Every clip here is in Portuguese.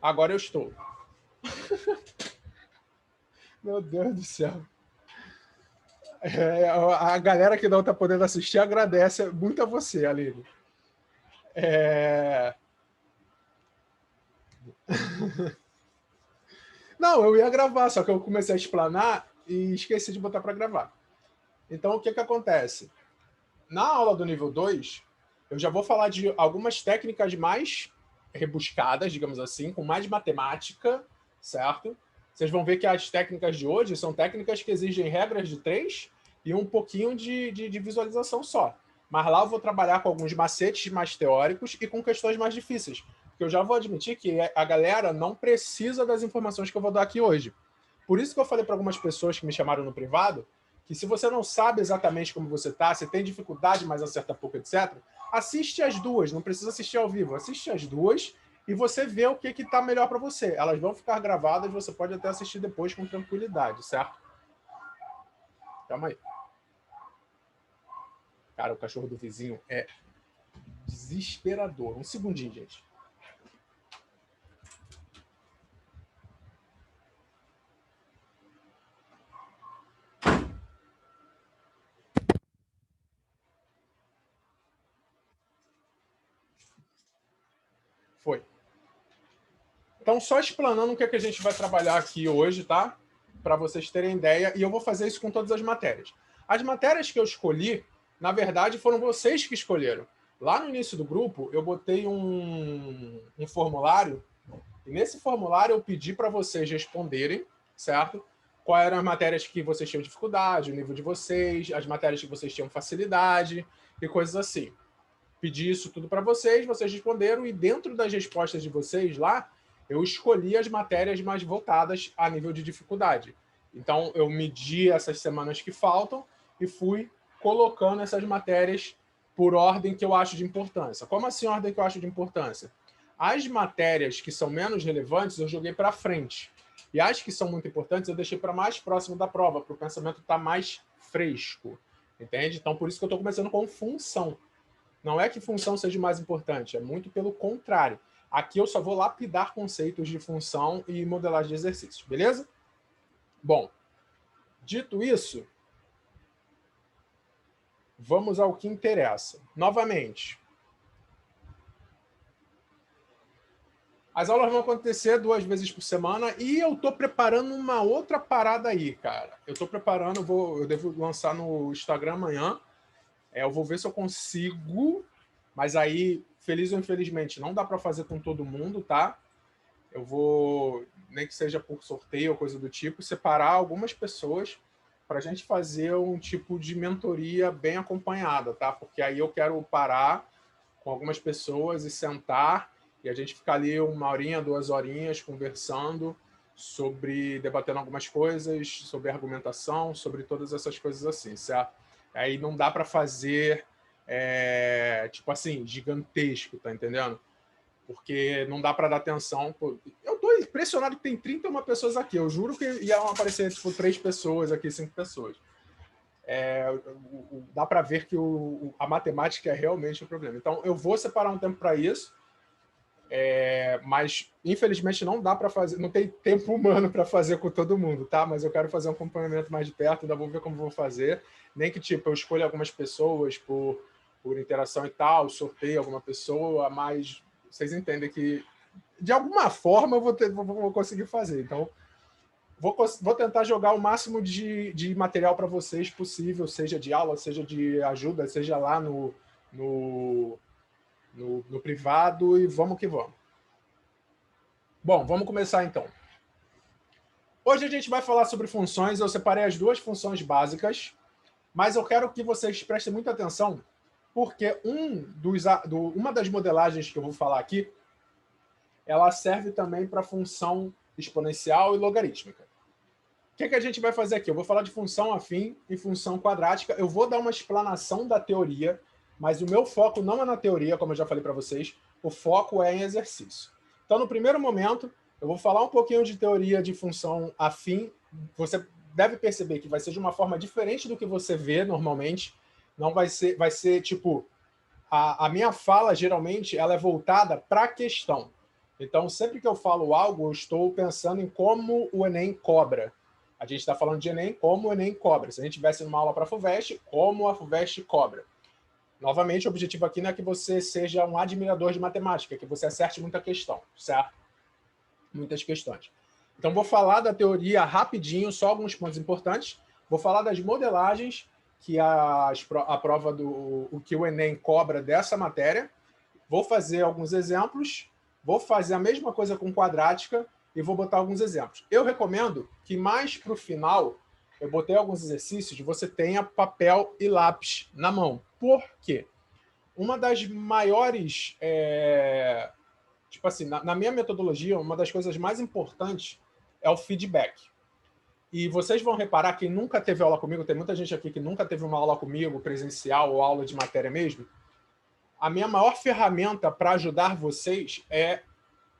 Agora eu estou. Meu Deus do céu. A galera que não está podendo assistir agradece muito a você, Aline. Não, eu ia gravar, só que eu comecei a explanar e esqueci de botar para gravar. Então, o que acontece? Na aula do nível 2, eu já vou falar de algumas técnicas mais rebuscadas, digamos assim, com mais matemática, certo? Vocês vão ver que as técnicas de hoje são técnicas que exigem regras de 3 e um pouquinho de visualização só. Mas lá eu vou trabalhar com alguns macetes mais teóricos e com questões mais difíceis. Porque eu já vou admitir que a galera não precisa das informações que eu vou dar aqui hoje. Por isso que eu falei para algumas pessoas que me chamaram no privado que se você não sabe exatamente como você está, se tem dificuldade, mas acerta pouco, etc., assiste as duas, não precisa assistir ao vivo, assiste as duas e você vê o que está melhor para você. Elas vão ficar gravadas, você pode até assistir depois com tranquilidade, certo? Calma aí. Cara, o cachorro do vizinho é desesperador. Um segundinho, gente. Foi. Então, só explanando o que a gente vai trabalhar aqui hoje, tá? Para vocês terem ideia, e eu vou fazer isso com todas as matérias. As matérias que eu escolhi, na verdade, foram vocês que escolheram. Lá no início do grupo, eu botei um formulário, e nesse formulário eu pedi para vocês responderem, certo? Quais eram as matérias que vocês tinham dificuldade, o nível de vocês, as matérias que vocês tinham facilidade e coisas assim. Pedi isso tudo para vocês responderam, e dentro das respostas de vocês lá, eu escolhi as matérias mais voltadas a nível de dificuldade. Então, eu medi essas semanas que faltam e fui colocando essas matérias por ordem que eu acho de importância. Como assim ordem que eu acho de importância? As matérias que são menos relevantes, eu joguei para frente. E as que são muito importantes, eu deixei para mais próximo da prova, para o pensamento estar mais fresco. Entende? Então, por isso que eu estou começando com função. Não é que função seja mais importante, é muito pelo contrário. Aqui eu só vou lapidar conceitos de função e modelagem de exercícios, beleza? Bom, dito isso, vamos ao que interessa. Novamente, as aulas vão acontecer 2 vezes por semana e eu estou preparando uma outra parada aí, cara. Eu estou preparando, eu devo lançar no Instagram amanhã. Eu vou ver se eu consigo, mas aí, feliz ou infelizmente, não dá para fazer com todo mundo, tá? Eu vou, nem que seja por sorteio ou coisa do tipo, separar algumas pessoas para a gente fazer um tipo de mentoria bem acompanhada, tá? Porque aí eu quero parar com algumas pessoas e sentar e a gente ficar ali 1 horinha, 2 horinhas conversando sobre, debatendo algumas coisas, sobre argumentação, sobre todas essas coisas assim, certo? Aí não dá para fazer, tipo assim, gigantesco, tá entendendo? Porque não dá para dar atenção. Pô, eu tô impressionado que tem 31 pessoas aqui. Eu juro que iam aparecer tipo 3 pessoas aqui, 5 pessoas. Dá para ver que a matemática é realmente o problema. Então, eu vou separar um tempo para isso, mas infelizmente não dá para fazer, não tem tempo humano para fazer com todo mundo, tá? Mas eu quero fazer um acompanhamento mais de perto, ainda vou ver como vou fazer. Nem que tipo eu escolha algumas pessoas por interação e tal, sorteio alguma pessoa, mas vocês entendem que de alguma forma eu vou conseguir fazer. Então, vou tentar jogar o máximo de material para vocês possível, seja de aula, seja de ajuda, seja lá no privado, e vamos que vamos. Bom, vamos começar então. Hoje a gente vai falar sobre funções. Eu separei as 2 funções básicas, mas eu quero que vocês prestem muita atenção, porque uma das modelagens que eu vou falar aqui, ela serve também para função exponencial e logarítmica. O que a gente vai fazer aqui? Eu vou falar de função afim e função quadrática. Eu vou dar uma explanação da teoria, mas o meu foco não é na teoria, como eu já falei para vocês, o foco é em exercício. Então, no primeiro momento, eu vou falar um pouquinho de teoria de função afim. Você deve perceber que vai ser de uma forma diferente do que você vê normalmente. Não vai ser tipo... A minha fala, geralmente, ela é voltada para a questão. Então, sempre que eu falo algo, eu estou pensando em como o Enem cobra. A gente está falando de Enem, como o Enem cobra. Se a gente tivesse numa aula para a FUVEST, como a FUVEST cobra. Novamente, o objetivo aqui não é que você seja um admirador de matemática, que você acerte muita questão, certo? Muitas questões. Então, vou falar da teoria rapidinho, só alguns pontos importantes. Vou falar das modelagens, que a prova o que o Enem cobra dessa matéria. Vou fazer alguns exemplos, vou fazer a mesma coisa com quadrática e vou botar alguns exemplos. Eu recomendo que mais para o final, eu botei alguns exercícios, você tenha papel e lápis na mão. Por quê? Uma das maiores... tipo assim, na minha metodologia, uma das coisas mais importantes é o feedback. E vocês vão reparar, quem nunca teve aula comigo, tem muita gente aqui que nunca teve uma aula comigo, presencial ou aula de matéria mesmo, a minha maior ferramenta para ajudar vocês é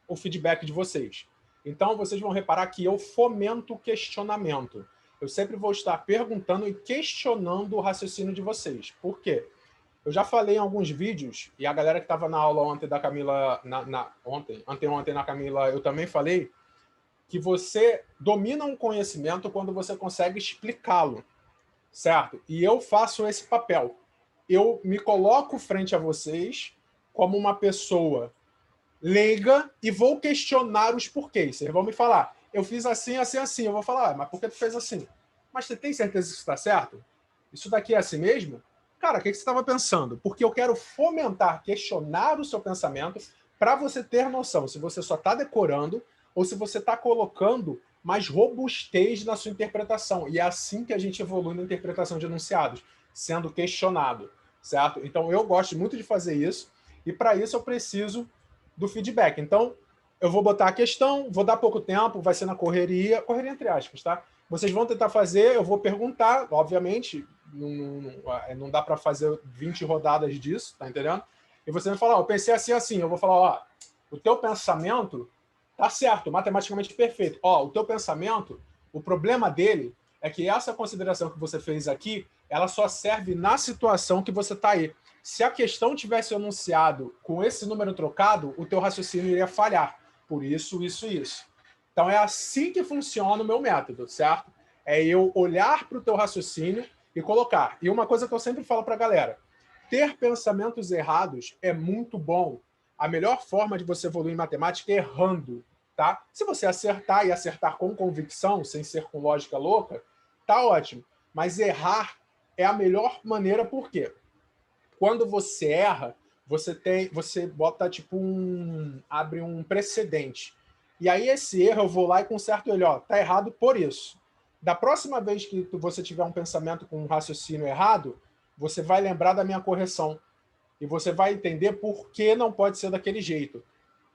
o feedback de vocês. Então, vocês vão reparar que eu fomento o questionamento. Eu sempre vou estar perguntando e questionando o raciocínio de vocês. Por quê? Eu já falei em alguns vídeos, e a galera que estava na aula ontem da Camila, anteontem na Camila, eu também falei, que você domina um conhecimento quando você consegue explicá-lo, certo? E eu faço esse papel. Eu me coloco frente a vocês como uma pessoa leiga e vou questionar os porquês. Vocês vão me falar, eu fiz assim, assim, assim. Eu vou falar, mas por que tu fez assim? Mas você tem certeza que isso está certo? Isso daqui é assim mesmo? Cara, o que você estava pensando? Porque eu quero fomentar, questionar o seu pensamento para você ter noção se você só está decorando ou se você está colocando mais robustez na sua interpretação. E é assim que a gente evolui na interpretação de enunciados, sendo questionado, certo? Então, eu gosto muito de fazer isso, e para isso eu preciso do feedback. Então, eu vou botar a questão, vou dar pouco tempo, vai ser na correria entre aspas, tá? Vocês vão tentar fazer, eu vou perguntar, obviamente, não dá para fazer 20 rodadas disso, tá entendendo? E você vai falar, eu pensei assim, assim, eu vou falar, ó, o teu pensamento tá certo, matematicamente perfeito. Ó, o teu pensamento, o problema dele é que essa consideração que você fez aqui, ela só serve na situação que você está aí. Se a questão tivesse enunciado com esse número trocado, o teu raciocínio iria falhar. Por isso, isso e isso. Então, é assim que funciona o meu método, certo? É eu olhar para o teu raciocínio e colocar. E uma coisa que eu sempre falo para a galera, ter pensamentos errados é muito bom. A melhor forma de você evoluir em matemática é errando, tá? Se você acertar e acertar com convicção, sem ser com lógica louca, tá ótimo. Mas errar é a melhor maneira, por quê? Quando você erra, você bota tipo abre um precedente. E aí esse erro eu vou lá e conserto ele, ó, tá errado por isso. Da próxima vez que você tiver um pensamento com um raciocínio errado, você vai lembrar da minha correção e você vai entender por que não pode ser daquele jeito.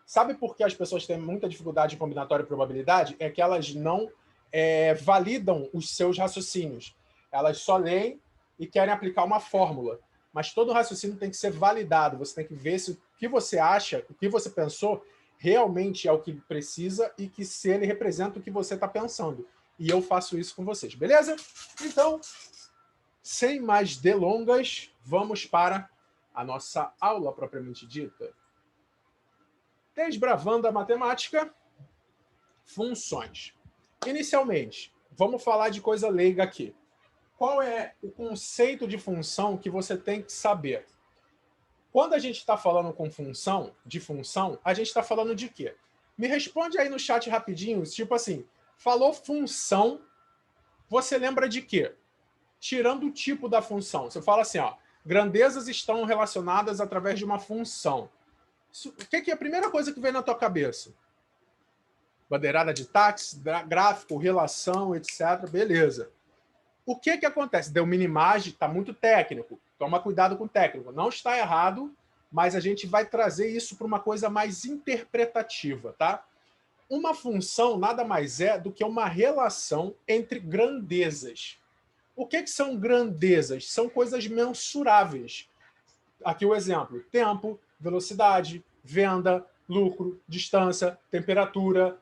Sabe por que as pessoas têm muita dificuldade em combinatória e probabilidade? É que elas não validam os seus raciocínios. Elas só leem e querem aplicar uma fórmula. Mas todo raciocínio tem que ser validado. Você tem que ver se o que você acha, o que você pensou, realmente é o que precisa e que se ele representa o que você está pensando. E eu faço isso com vocês, beleza? Então, sem mais delongas, vamos para a nossa aula propriamente dita. Desbravando a matemática, funções. Inicialmente, vamos falar de coisa leiga aqui. Qual é o conceito de função que você tem que saber? Quando a gente está falando de função, a gente está falando de quê? Me responde aí no chat rapidinho, tipo assim, falou função, você lembra de quê? Tirando o tipo da função. Você fala assim, ó, grandezas estão relacionadas através de uma função. O que é a primeira coisa que vem na tua cabeça? Bandeirada de táxi, gráfico, relação, etc. Beleza. O que acontece? Deu minimagem, está muito técnico. Toma cuidado com o técnico. Não está errado, mas a gente vai trazer isso para uma coisa mais interpretativa, tá? Uma função nada mais é do que uma relação entre grandezas. O que são grandezas? São coisas mensuráveis. Aqui o exemplo: tempo, velocidade, venda, lucro, distância, temperatura,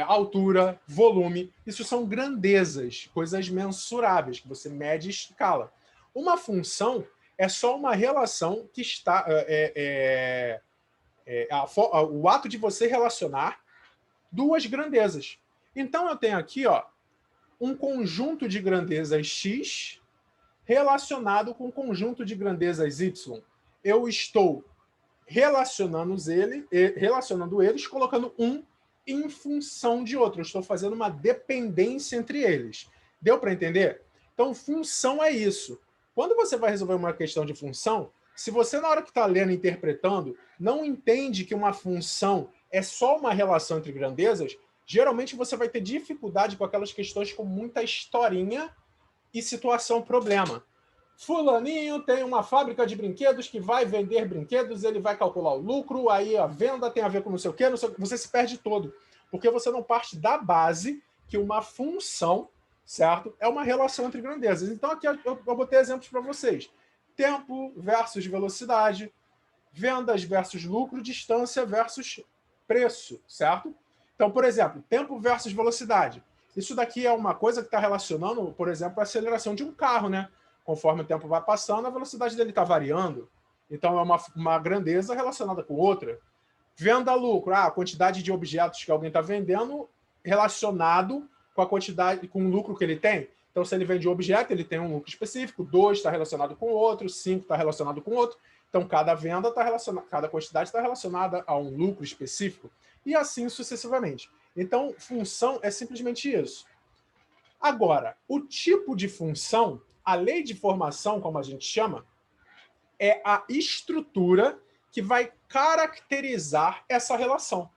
altura, volume. Isso são grandezas, coisas mensuráveis, que você mede e escala. Uma função é só uma relação que está o ato de você relacionar duas grandezas. Então, eu tenho aqui, ó, um conjunto de grandezas x relacionado com um conjunto de grandezas y. Eu estou relacionando eles, colocando um em função de outro. Eu estou fazendo uma dependência entre eles. Deu para entender? Então, função é isso. Quando você vai resolver uma questão de função, se você, na hora que está lendo e interpretando, não entende que uma função é só uma relação entre grandezas, geralmente você vai ter dificuldade com aquelas questões com muita historinha e situação-problema. Fulaninho tem uma fábrica de brinquedos que vai vender brinquedos, ele vai calcular o lucro, aí a venda tem a ver com não sei o quê, você se perde todo. Porque você não parte da base que uma função, certo, é uma relação entre grandezas. Então aqui eu botei exemplos para vocês. Tempo versus velocidade, vendas versus lucro, distância versus preço, certo? Então, por exemplo, tempo versus velocidade. Isso daqui é uma coisa que está relacionando, por exemplo, a aceleração de um carro, né? Conforme o tempo vai passando, a velocidade dele está variando. Então, é uma grandeza relacionada com outra. Venda-lucro, a quantidade de objetos que alguém está vendendo relacionado com a quantidade, com o lucro que ele tem. Então, se ele vende um objeto, ele tem um lucro específico, 2 está relacionado com o outro, 5 está relacionado com o outro. Então, cada venda está relacionada, cada quantidade está relacionada a um lucro específico. E assim sucessivamente. Então, função é simplesmente isso. Agora, o tipo de função, a lei de formação, como a gente chama, é a estrutura que vai caracterizar essa relação.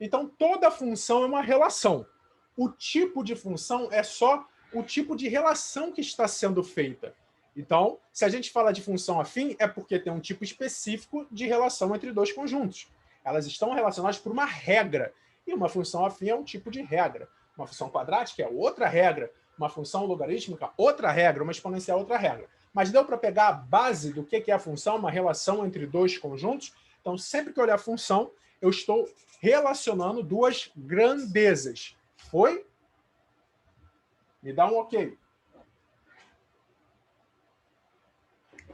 Então, toda função é uma relação. O tipo de função é só o tipo de relação que está sendo feita. Então, se a gente fala de função afim, é porque tem um tipo específico de relação entre dois conjuntos. Elas estão relacionadas por uma regra. E uma função afim é um tipo de regra. Uma função quadrática é outra regra. Uma função logarítmica, outra regra. Uma exponencial, outra regra. Mas deu para pegar a base do que é a função, uma relação entre dois conjuntos? Então, sempre que eu olhar a função, eu estou relacionando duas grandezas. Foi? Me dá um ok.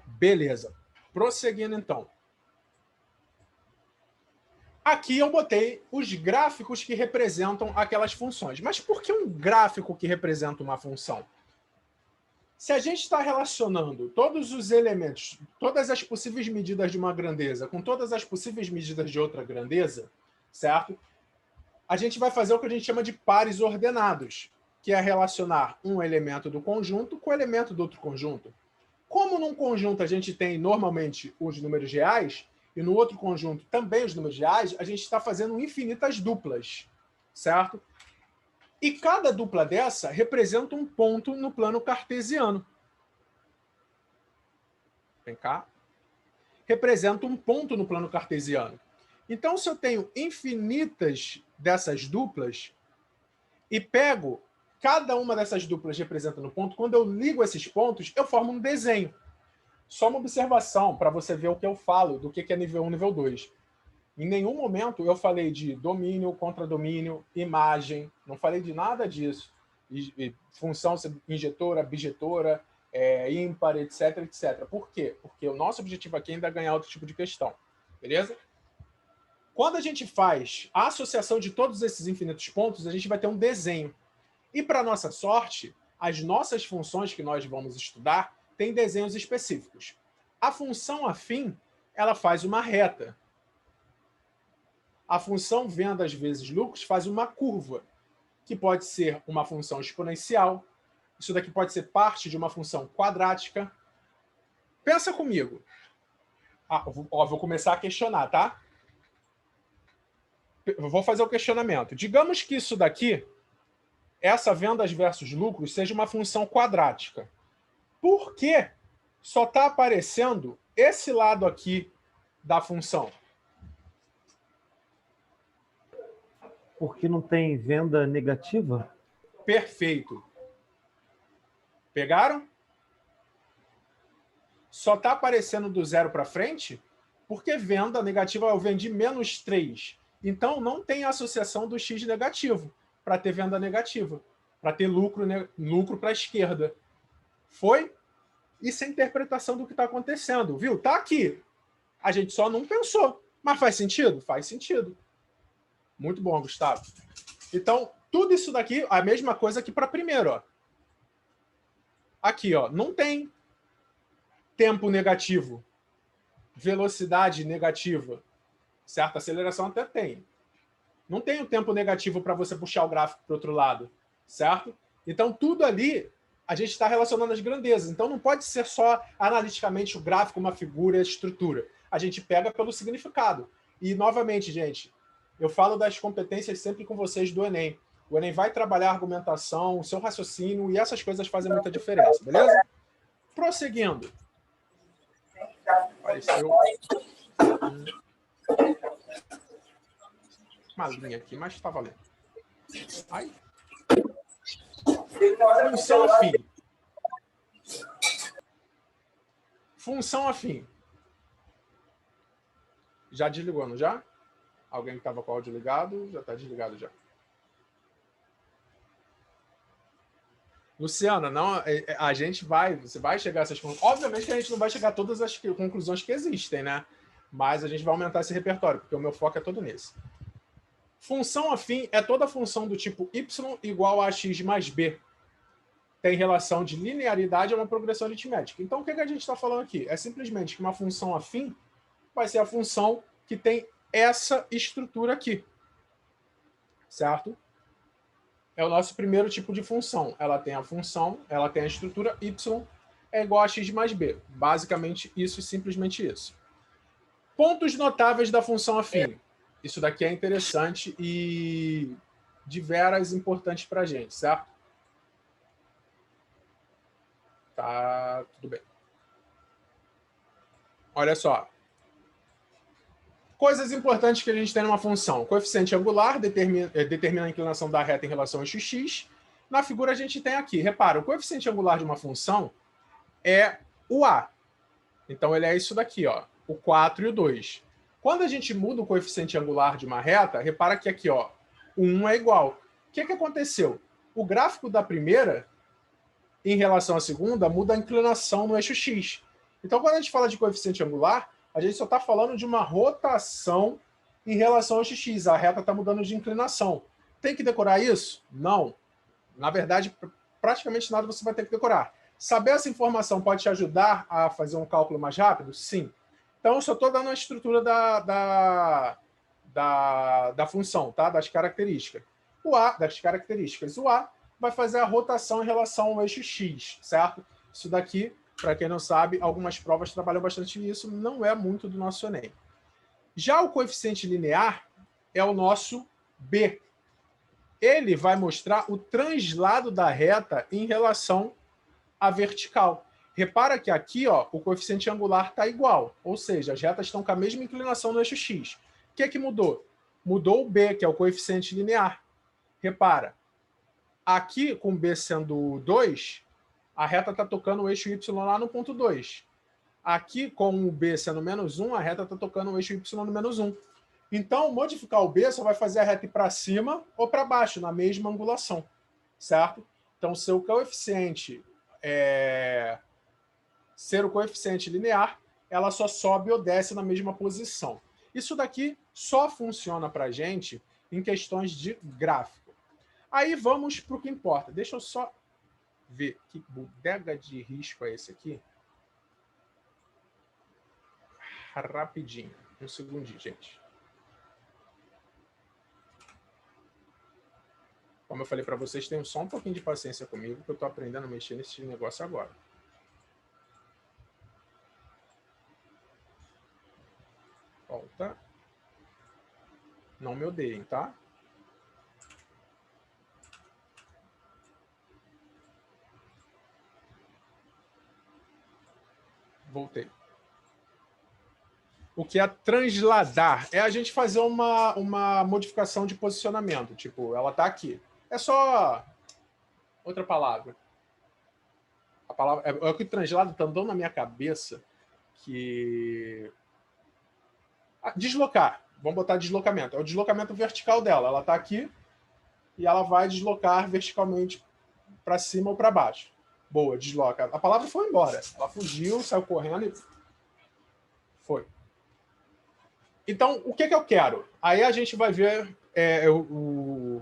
Beleza. Prosseguindo, então. Aqui eu botei os gráficos que representam aquelas funções. Mas por que um gráfico que representa uma função? Se a gente está relacionando todos os elementos, todas as possíveis medidas de uma grandeza com todas as possíveis medidas de outra grandeza, certo? A gente vai fazer o que a gente chama de pares ordenados, que é relacionar um elemento do conjunto com o elemento do outro conjunto. Como num conjunto a gente tem normalmente os números reais, e no outro conjunto também os números reais, a gente está fazendo infinitas duplas, certo? E cada dupla dessa representa um ponto no plano cartesiano. Vem cá. Representa um ponto no plano cartesiano. Então, se eu tenho infinitas dessas duplas e pego cada uma dessas duplas representando um ponto, quando eu ligo esses pontos, eu formo um desenho. Só uma observação para você ver o que eu falo do que é nível 1 e nível 2. Em nenhum momento eu falei de domínio, contradomínio, imagem, não falei de nada disso. Função injetora, bijetora, ímpar, etc, etc. Por quê? Porque o nosso objetivo aqui ainda é ganhar outro tipo de questão. Beleza? Quando a gente faz a associação de todos esses infinitos pontos, a gente vai ter um desenho. E, para nossa sorte, as nossas funções que nós vamos estudar têm desenhos específicos. A função afim, ela faz uma reta. A função vendas vezes lucros faz uma curva, que pode ser uma função exponencial. Isso daqui pode ser parte de uma função quadrática. Pensa comigo. Vou começar a questionar, tá? Eu vou fazer o questionamento. Digamos que isso daqui, essa vendas versus lucros, seja uma função quadrática. Por que só está aparecendo esse lado aqui da função? Porque não tem venda negativa? Perfeito. Pegaram? Só está aparecendo do zero para frente porque venda negativa eu vendi menos 3. Então, não tem associação do x negativo para ter venda negativa, para ter lucro para a esquerda. Foi? Isso é a interpretação do que está acontecendo, viu? Está aqui. A gente só não pensou. Mas faz sentido? Faz sentido. Muito bom, Gustavo. Então, tudo isso daqui, a mesma coisa aqui para primeiro. Ó. Aqui, ó, não tem tempo negativo, velocidade negativa, certo? Aceleração até tem. Não tem o tempo negativo para você puxar o gráfico para o outro lado, certo? Então, tudo ali, a gente está relacionando as grandezas. Então, não pode ser só analiticamente o gráfico, uma figura, a estrutura. A gente pega pelo significado. E, novamente, gente, eu falo das competências sempre com vocês do Enem. O Enem vai trabalhar a argumentação, o seu raciocínio, e essas coisas fazem muita diferença, beleza? Prosseguindo. Apareceu uma linha aqui, mas está valendo. Ai. Função afim. Função afim. Já desligou, não já? Alguém que estava com o áudio ligado, já está desligado já. Luciana, não, a gente vai, você vai chegar a essas conclusões. Obviamente que a gente não vai chegar a todas as conclusões que existem, né? Mas a gente vai aumentar esse repertório, porque o meu foco é todo nesse. Função afim é toda função do tipo y igual a x mais b. Tem relação de linearidade a uma progressão aritmética. Então, o que a gente está falando aqui? É simplesmente que uma função afim vai ser a função que tem essa estrutura aqui. Certo? É o nosso primeiro tipo de função. Ela tem a função, ela tem a estrutura y é igual a x mais b. Basicamente, isso e simplesmente isso. Pontos notáveis da função afim. Isso daqui é interessante e de veras importante para a gente, certo? Tá, tudo bem. Olha só. Coisas importantes que a gente tem numa função. O coeficiente angular determina a inclinação da reta em relação ao eixo x. Na figura a gente tem aqui, repara, o coeficiente angular de uma função é o a. Então ele é isso daqui, ó, o 4 e o 2. Quando a gente muda o coeficiente angular de uma reta, repara que aqui, ó, o 1 é igual. O que aconteceu? O gráfico da primeira, em relação à segunda, muda a inclinação no eixo x. Então, quando a gente fala de coeficiente angular, a gente só está falando de uma rotação em relação ao eixo x. A reta está mudando de inclinação. Tem que decorar isso? Não. Na verdade, praticamente nada você vai ter que decorar. Saber essa informação pode te ajudar a fazer um cálculo mais rápido? Sim. Então, eu só estou dando a estrutura da função, tá? Das características. Das características. O A vai fazer a rotação em relação ao eixo X, certo? Isso daqui, para quem não sabe, algumas provas trabalham bastante nisso, não é muito do nosso Enem. Já o coeficiente linear é o nosso B. Ele vai mostrar o translado da reta em relação à vertical. Repara que aqui, ó, o coeficiente angular está igual, ou seja, as retas estão com a mesma inclinação no eixo x. O que é que mudou? Mudou o b, que é o coeficiente linear. Repara, aqui com b sendo 2, a reta está tocando o eixo y lá no ponto 2. Aqui com o b sendo menos 1, a reta está tocando o eixo y no menos 1. Então, modificar o b só vai fazer a reta ir para cima ou para baixo, na mesma angulação, certo? Então, seu coeficiente ser o coeficiente linear, ela só sobe ou desce na mesma posição. Isso daqui só funciona para a gente em questões de gráfico. Aí vamos para o que importa. Deixa eu só ver que bodega de risco é esse aqui. Rapidinho. Um segundinho, gente. Como eu falei para vocês, tenham só um pouquinho de paciência comigo, que eu estou aprendendo a mexer nesse negócio agora. Volta. Não me odeiem, tá? Voltei. O que é transladar? É a gente fazer uma modificação de posicionamento. Tipo, ela está aqui. É só outra palavra. A palavra é o que translado está andando na minha cabeça que... deslocar. Vamos botar deslocamento. É o deslocamento vertical dela. Ela está aqui e ela vai deslocar verticalmente para cima ou para baixo. Boa, desloca. A palavra foi embora. Ela fugiu, saiu correndo e foi. Então, o que eu quero? Aí a gente vai ver,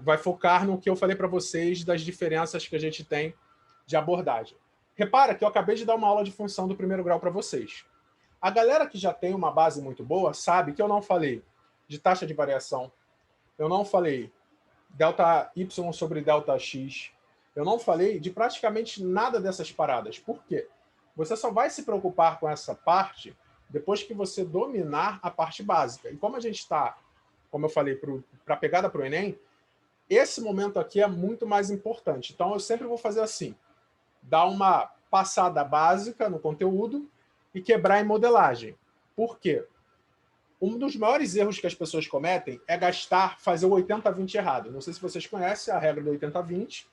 vai focar no que eu falei para vocês das diferenças que a gente tem de abordagem. Repara que eu acabei de dar uma aula de função do primeiro grau para vocês. A galera que já tem uma base muito boa sabe que eu não falei de taxa de variação, eu não falei delta y sobre delta x, eu não falei de praticamente nada dessas paradas. Por quê? Você só vai se preocupar com essa parte depois que você dominar a parte básica. E como a gente está, como eu falei, para a pegada para o Enem, esse momento aqui é muito mais importante. Então, eu sempre vou fazer assim, dar uma passada básica no conteúdo e quebrar em modelagem. Por quê? Um dos maiores erros que as pessoas cometem é fazer o 80-20 errado. Não sei se vocês conhecem a regra do 80-20,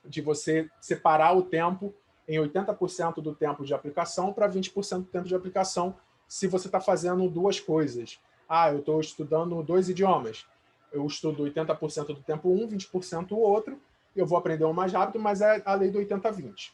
de você separar o tempo em 80% do tempo de aplicação para 20% do tempo de aplicação, se você está fazendo duas coisas. Eu estou estudando 2 idiomas. Eu estudo 80% do tempo um, 20% o outro, eu vou aprender um mais rápido, mas é a lei do 80-20.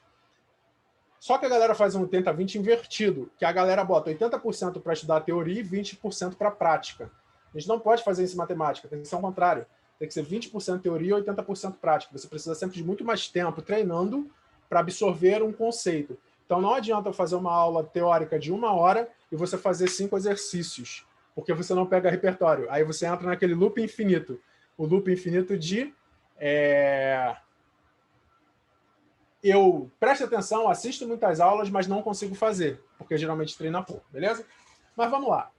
Só que a galera faz um 80-20 invertido, que a galera bota 80% para estudar a teoria e 20% para a prática. A gente não pode fazer isso em matemática, tem que ser o contrário. Tem que ser 20% teoria e 80% prática. Você precisa sempre de muito mais tempo treinando para absorver um conceito. Então não adianta eu fazer uma aula teórica de 1 hora e você fazer 5 exercícios, porque você não pega repertório. Aí você entra naquele loop infinito. O loop infinito de... eu presto atenção, assisto muitas aulas, mas não consigo fazer, porque geralmente treina pouco, beleza? Mas vamos lá.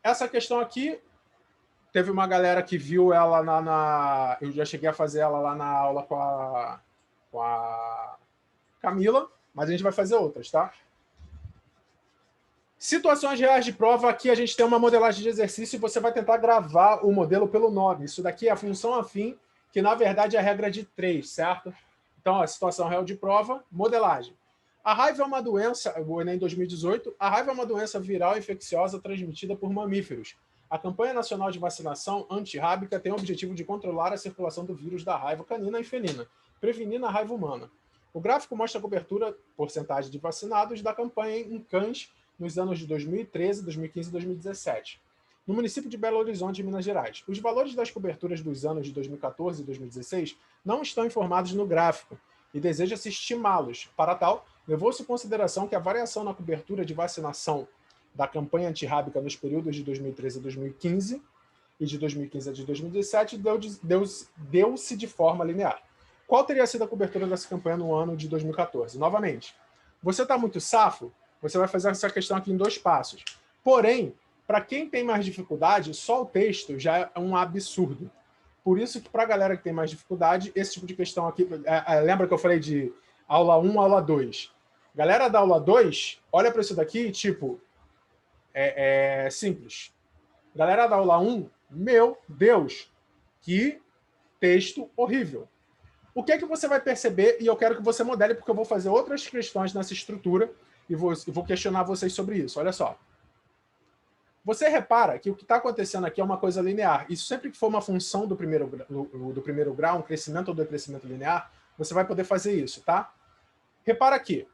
Essa questão aqui, teve uma galera que viu ela eu já cheguei a fazer ela lá na aula com a Camila, mas a gente vai fazer outras, tá? Situações reais de prova, aqui a gente tem uma modelagem de exercício e você vai tentar gravar o modelo pelo nome. Isso daqui é a função afim, que na verdade é a regra de 3, certo? Então, a situação real de prova, modelagem. A raiva é uma doença, o Enem 2018, a raiva é uma doença viral infecciosa transmitida por mamíferos. A campanha nacional de vacinação antirrábica tem o objetivo de controlar a circulação do vírus da raiva canina e felina, prevenindo a raiva humana. O gráfico mostra a cobertura, porcentagem de vacinados da campanha em cães nos anos de 2013, 2015 e 2017. No município de Belo Horizonte, Minas Gerais. Os valores das coberturas dos anos de 2014 e 2016 não estão informados no gráfico e deseja-se estimá-los. Para tal, levou-se em consideração que a variação na cobertura de vacinação da campanha antirrábica nos períodos de 2013 a 2015 e de 2015 a de 2017 deu-se de forma linear. Qual teria sido a cobertura dessa campanha no ano de 2014? Novamente, você está muito safo? Você vai fazer essa questão aqui em 2 passos. Porém, para quem tem mais dificuldade, só o texto já é um absurdo. Por isso que para a galera que tem mais dificuldade, esse tipo de questão aqui... lembra que eu falei de aula 1, aula 2? Galera da aula 2, olha para isso daqui, tipo, simples. Galera da aula 1, meu Deus, que texto horrível. O que é que você vai perceber, e eu quero que você modele, porque eu vou fazer outras questões nessa estrutura e vou questionar vocês sobre isso. Olha só. Você repara que o que está acontecendo aqui é uma coisa linear. Isso sempre que for uma função do primeiro grau, um crescimento ou decrescimento linear, você vai poder fazer isso, tá? Repara aqui.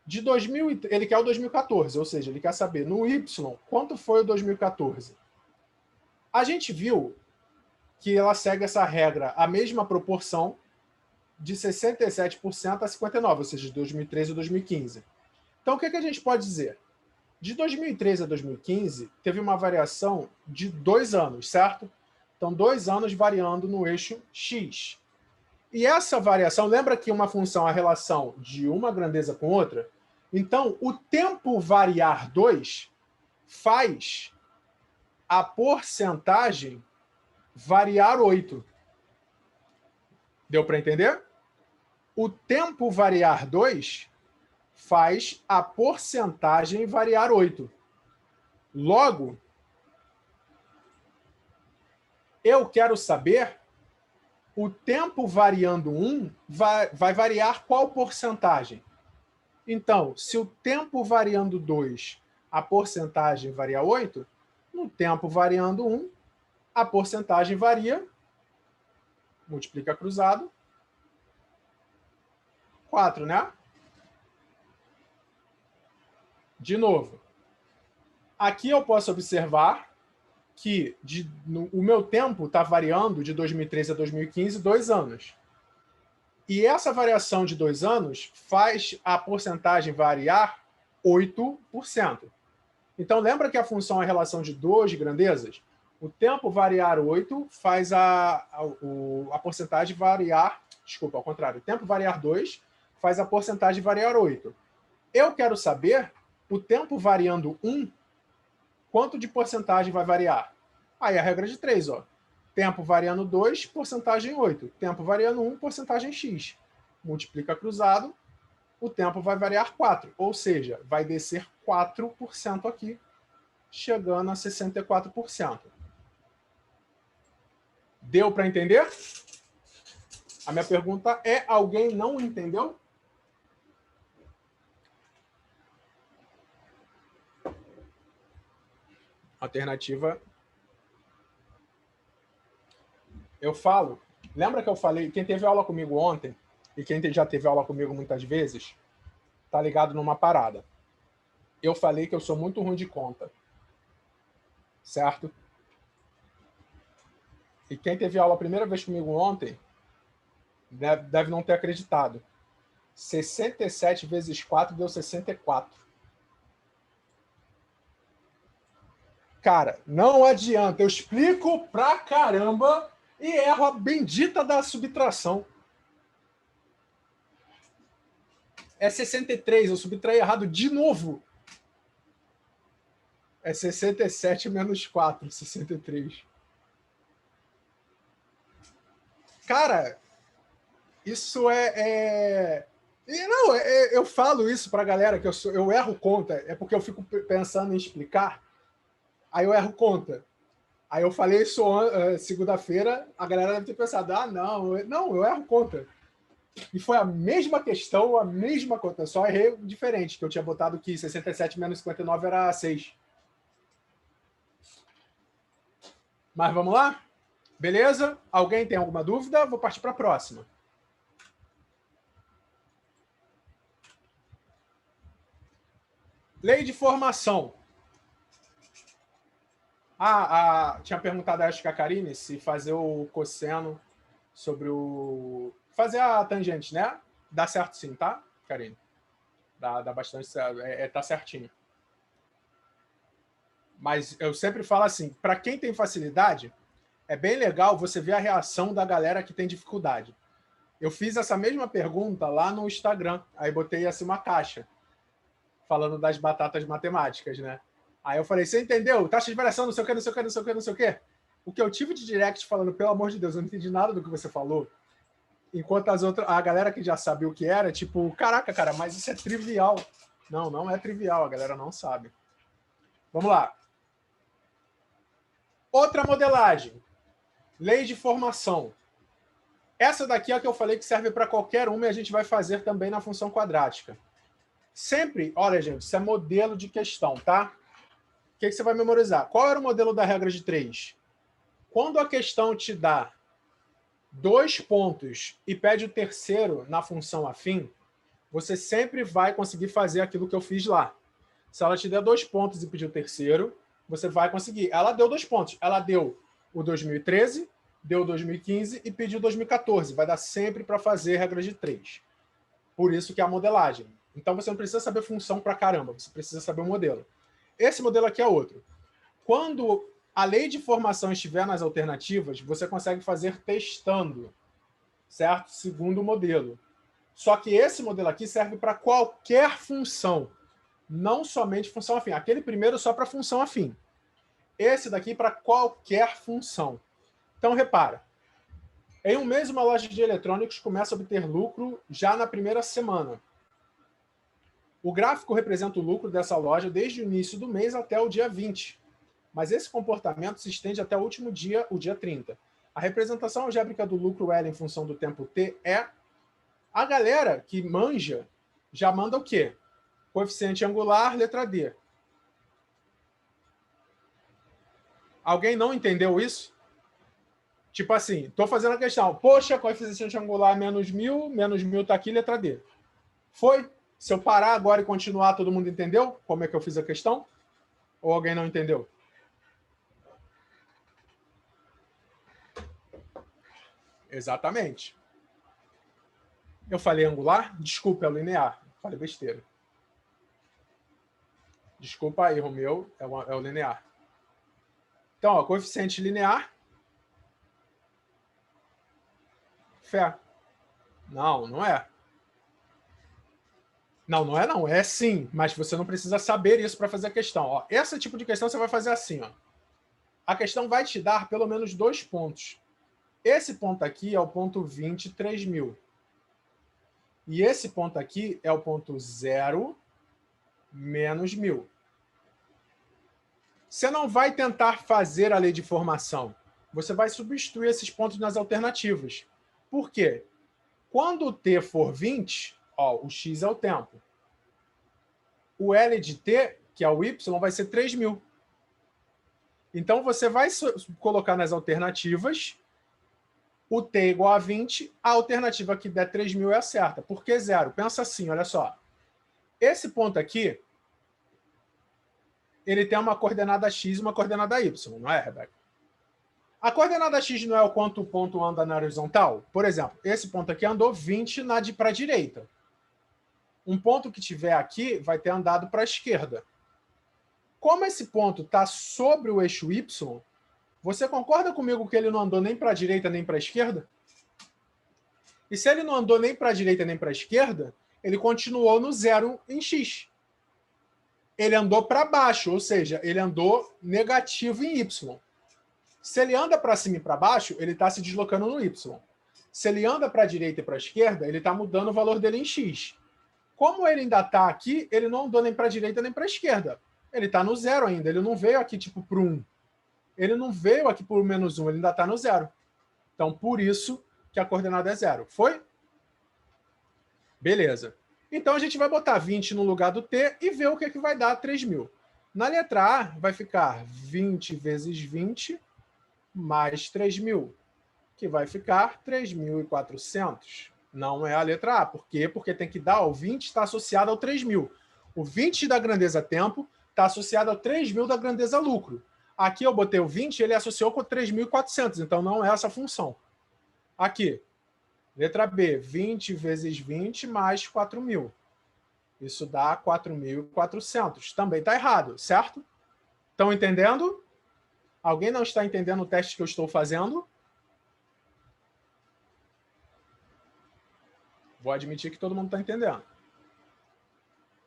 Ele quer o 2014, ou seja, ele quer saber no Y, quanto foi o 2014. A gente viu que ela segue essa regra, a mesma proporção de 67% a 59%, ou seja, de 2013 a 2015. Então, o que a gente pode dizer? De 2013 a 2015, teve uma variação de 2 anos, certo? Então, 2 anos variando no eixo X. E essa variação, lembra que uma função é a relação de uma grandeza com outra? Então, o tempo variar 2 faz a porcentagem variar 8. Deu para entender? O tempo variar 2 faz a porcentagem variar 8. Logo, eu quero saber o tempo variando 1 vai variar qual porcentagem? Então, se o tempo variando 2, a porcentagem varia 8, no tempo variando 1, a porcentagem varia, multiplica cruzado, 4, né? De novo. Aqui eu posso observar que o meu tempo está variando de 2013 a 2015, 2 anos. E essa variação de 2 anos faz a porcentagem variar 8%. Então, lembra que a função é a relação de duas grandezas? O tempo variar 8 faz a porcentagem variar... Desculpa, ao contrário. O tempo variar 2 faz a porcentagem variar 8. Eu quero saber, o tempo variando 1, quanto de porcentagem vai variar? Aí a regra de 3, ó. Tempo variando 2, porcentagem 8. Tempo variando 1, porcentagem X. Multiplica cruzado, o tempo vai variar 4. Ou seja, vai descer 4% aqui, chegando a 64%. Deu para entender? A minha pergunta é, alguém não entendeu? Alternativa. Eu falo, lembra que eu falei, quem teve aula comigo ontem, e quem já teve aula comigo muitas vezes, tá ligado numa parada. Eu falei que eu sou muito ruim de conta. Certo? E quem teve aula a primeira vez comigo ontem, deve não ter acreditado. 67 vezes 4 deu 64. Cara, não adianta. Eu explico pra caramba e erro a bendita da subtração. É 63, eu subtraí errado de novo. É 67 menos 4, 63. Cara, isso eu falo isso pra galera, que eu erro conta. É porque eu fico pensando em explicar, aí eu erro conta. Aí eu falei isso segunda-feira, a galera deve ter pensado, não, eu erro conta. E foi a mesma questão, a mesma conta, só errei diferente, que eu tinha botado que 67 menos 59 era 6. Mas vamos lá? Beleza? Alguém tem alguma dúvida? Vou partir para a próxima. Lei de formação. Tinha perguntado, acho que a Karine, se fazer o cosseno sobre o... Fazer a tangente, né? Dá certo sim, tá, Karine? Dá bastante certo. Tá certinho. Mas eu sempre falo assim, para quem tem facilidade, é bem legal você ver a reação da galera que tem dificuldade. Eu fiz essa mesma pergunta lá no Instagram, aí botei assim uma caixa, falando das batatas matemáticas, né? Aí eu falei, você entendeu? Taxa de variação, não sei o quê, não sei o quê, não sei o quê, não sei o quê. O que eu tive de direct falando, pelo amor de Deus, eu não entendi nada do que você falou. Enquanto a galera que já sabia o que era, tipo, caraca, cara, mas isso é trivial. Não, não é trivial, a galera não sabe. Vamos lá. Outra modelagem. Lei de formação. Essa daqui é a que eu falei que serve para qualquer uma e a gente vai fazer também na função quadrática. Sempre, olha, gente, isso é modelo de questão, tá? O que você vai memorizar? Qual era o modelo da regra de 3? Quando a questão te dá 2 pontos e pede o terceiro na função afim, você sempre vai conseguir fazer aquilo que eu fiz lá. Se ela te der 2 pontos e pedir o terceiro, você vai conseguir. Ela deu 2 pontos. Ela deu o 2013, deu 2015 e pediu 2014. Vai dar sempre para fazer regra de 3. Por isso que é a modelagem. Então você não precisa saber função para caramba, você precisa saber o modelo. Esse modelo aqui é outro. Quando a lei de formação estiver nas alternativas, você consegue fazer testando, certo? Segundo o modelo. Só que esse modelo aqui serve para qualquer função, não somente função afim. Aquele primeiro só para função afim. Esse daqui para qualquer função. Então, repara. Em um mês, uma loja de eletrônicos começa a obter lucro já na primeira semana. O gráfico representa o lucro dessa loja desde o início do mês até o dia 20. Mas esse comportamento se estende até o último dia, o dia 30. A representação algébrica do lucro L em função do tempo T é... A galera que manja já manda o quê? Coeficiente angular, letra D. Alguém não entendeu isso? Tipo assim, estou fazendo a questão. Poxa, coeficiente angular menos 1000 está aqui, letra D. Foi? Se eu parar agora e continuar, todo mundo entendeu como é que eu fiz a questão? Ou alguém não entendeu? Exatamente. Eu falei angular? Desculpa, é o linear. Falei besteira. Desculpa, erro meu, é o linear. Então, ó, coeficiente linear. Fé. Não, não é. Não, não é não. É sim, mas você não precisa saber isso para fazer a questão. Ó, esse tipo de questão você vai fazer assim. Ó. A questão vai te dar pelo menos 2 pontos. Esse ponto aqui é o ponto 23.000. E esse ponto aqui é o ponto 0 menos 1.000. Você não vai tentar fazer a lei de formação. Você vai substituir esses pontos nas alternativas. Por quê? Quando o t for 20, ó, o x é o tempo. O L de t, que é o y, vai ser 3.000. Então, você vai colocar nas alternativas o t igual a 20, a alternativa que der 3.000 é a certa. Por que 0? Pensa assim, olha só. Esse ponto aqui, ele tem uma coordenada x e uma coordenada y, não é, Rebeca? A coordenada x não é o quanto o ponto anda na horizontal? Por exemplo, esse ponto aqui andou 20 para a direita. Um ponto que tiver aqui vai ter andado para a esquerda. Como esse ponto está sobre o eixo y, você concorda comigo que ele não andou nem para a direita nem para a esquerda? E se ele não andou nem para a direita nem para a esquerda, ele continuou no zero em x. Ele andou para baixo, ou seja, ele andou negativo em y. Se ele anda para cima e para baixo, ele está se deslocando no y. Se ele anda para a direita e para a esquerda, ele está mudando o valor dele em x. Como ele ainda está aqui, ele não andou nem para a direita nem para a esquerda. Ele está no zero ainda, ele não veio aqui tipo para 1. Ele não veio aqui por menos 1, ele ainda está no zero. Então, por isso que a coordenada é 0. Foi? Beleza. Então, a gente vai botar 20 no lugar do t e ver o que vai dar 3.000. Na letra A, vai ficar 20 vezes 20 mais 3.000, que vai ficar 3.400. Não é a letra A. Por quê? Porque tem que dar, o 20 está associado ao 3.000. O 20 da grandeza tempo está associado ao 3.000 da grandeza lucro. Aqui eu botei o 20, ele associou com 3.400, então não é essa função. Aqui, letra B, 20 vezes 20 mais 4.000. Isso dá 4.400. Também está errado, certo? Estão entendendo? Alguém não está entendendo o teste que eu estou fazendo? Vou admitir que todo mundo está entendendo.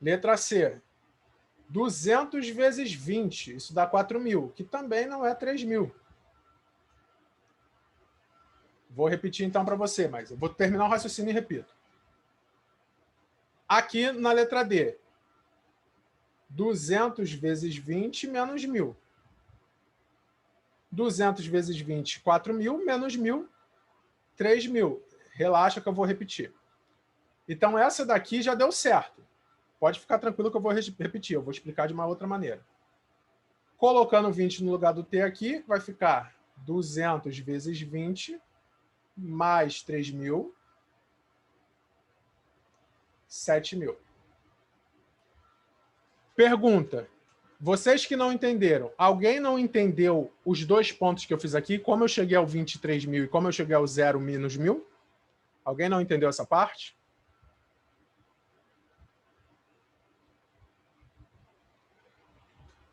Letra C, 200 vezes 20, isso dá 4.000, que também não é 3.000. Vou repetir então para você, mas eu vou terminar o raciocínio e repito. Aqui na letra D, 200 vezes 20 menos 1.000. 200 vezes 20, 4.000, menos 1.000, 3.000. Relaxa que eu vou repetir. Então, essa daqui já deu certo. Pode ficar tranquilo que eu vou repetir, eu vou explicar de uma outra maneira. Colocando 20 no lugar do t aqui, vai ficar 200 vezes 20 mais 3.000, 7.000. Pergunta. Vocês que não entenderam, alguém não entendeu os 2 pontos que eu fiz aqui? Como eu cheguei ao 23.000 e como eu cheguei ao 0 menos 1.000? Alguém não entendeu essa parte?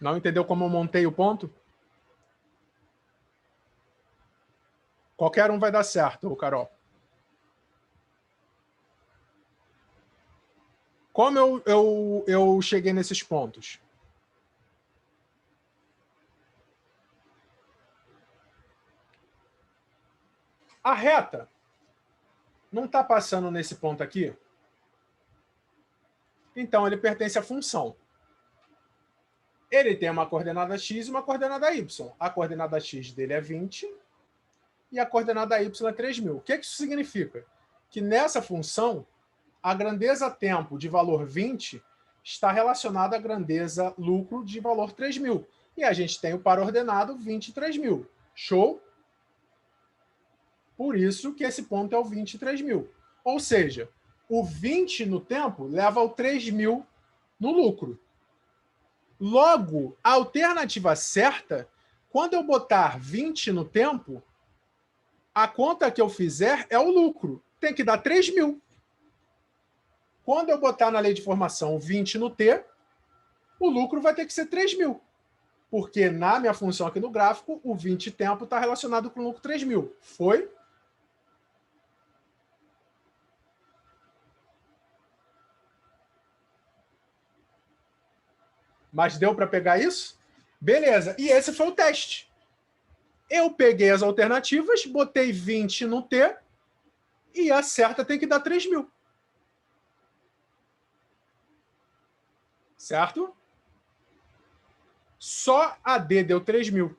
Não entendeu como eu montei o ponto? Qualquer um vai dar certo, Carol. Como eu cheguei nesses pontos? A reta não está passando nesse ponto aqui? Então, ele pertence à função. Ele tem uma coordenada x e uma coordenada y. A coordenada x dele é 20 e a coordenada y é 3.000. O que isso significa? Que nessa função, a grandeza tempo de valor 20 está relacionada à grandeza lucro de valor 3.000. E a gente tem o par ordenado 23.000. Show? Por isso que esse ponto é o 23.000. Ou seja, o 20 no tempo leva ao 3.000 no lucro. Logo, a alternativa certa, quando eu botar 20 no tempo, a conta que eu fizer é o lucro. Tem que dar 3.000. Quando eu botar na lei de formação 20 no T, o lucro vai ter que ser 3.000. Porque na minha função aqui no gráfico, o 20 tempo está relacionado com o lucro 3.000. Foi? Mas deu para pegar isso? Beleza. E esse foi o teste. Eu peguei as alternativas, botei 20 no T e a certa tem que dar 3.000. Certo? Só a D deu 3.000.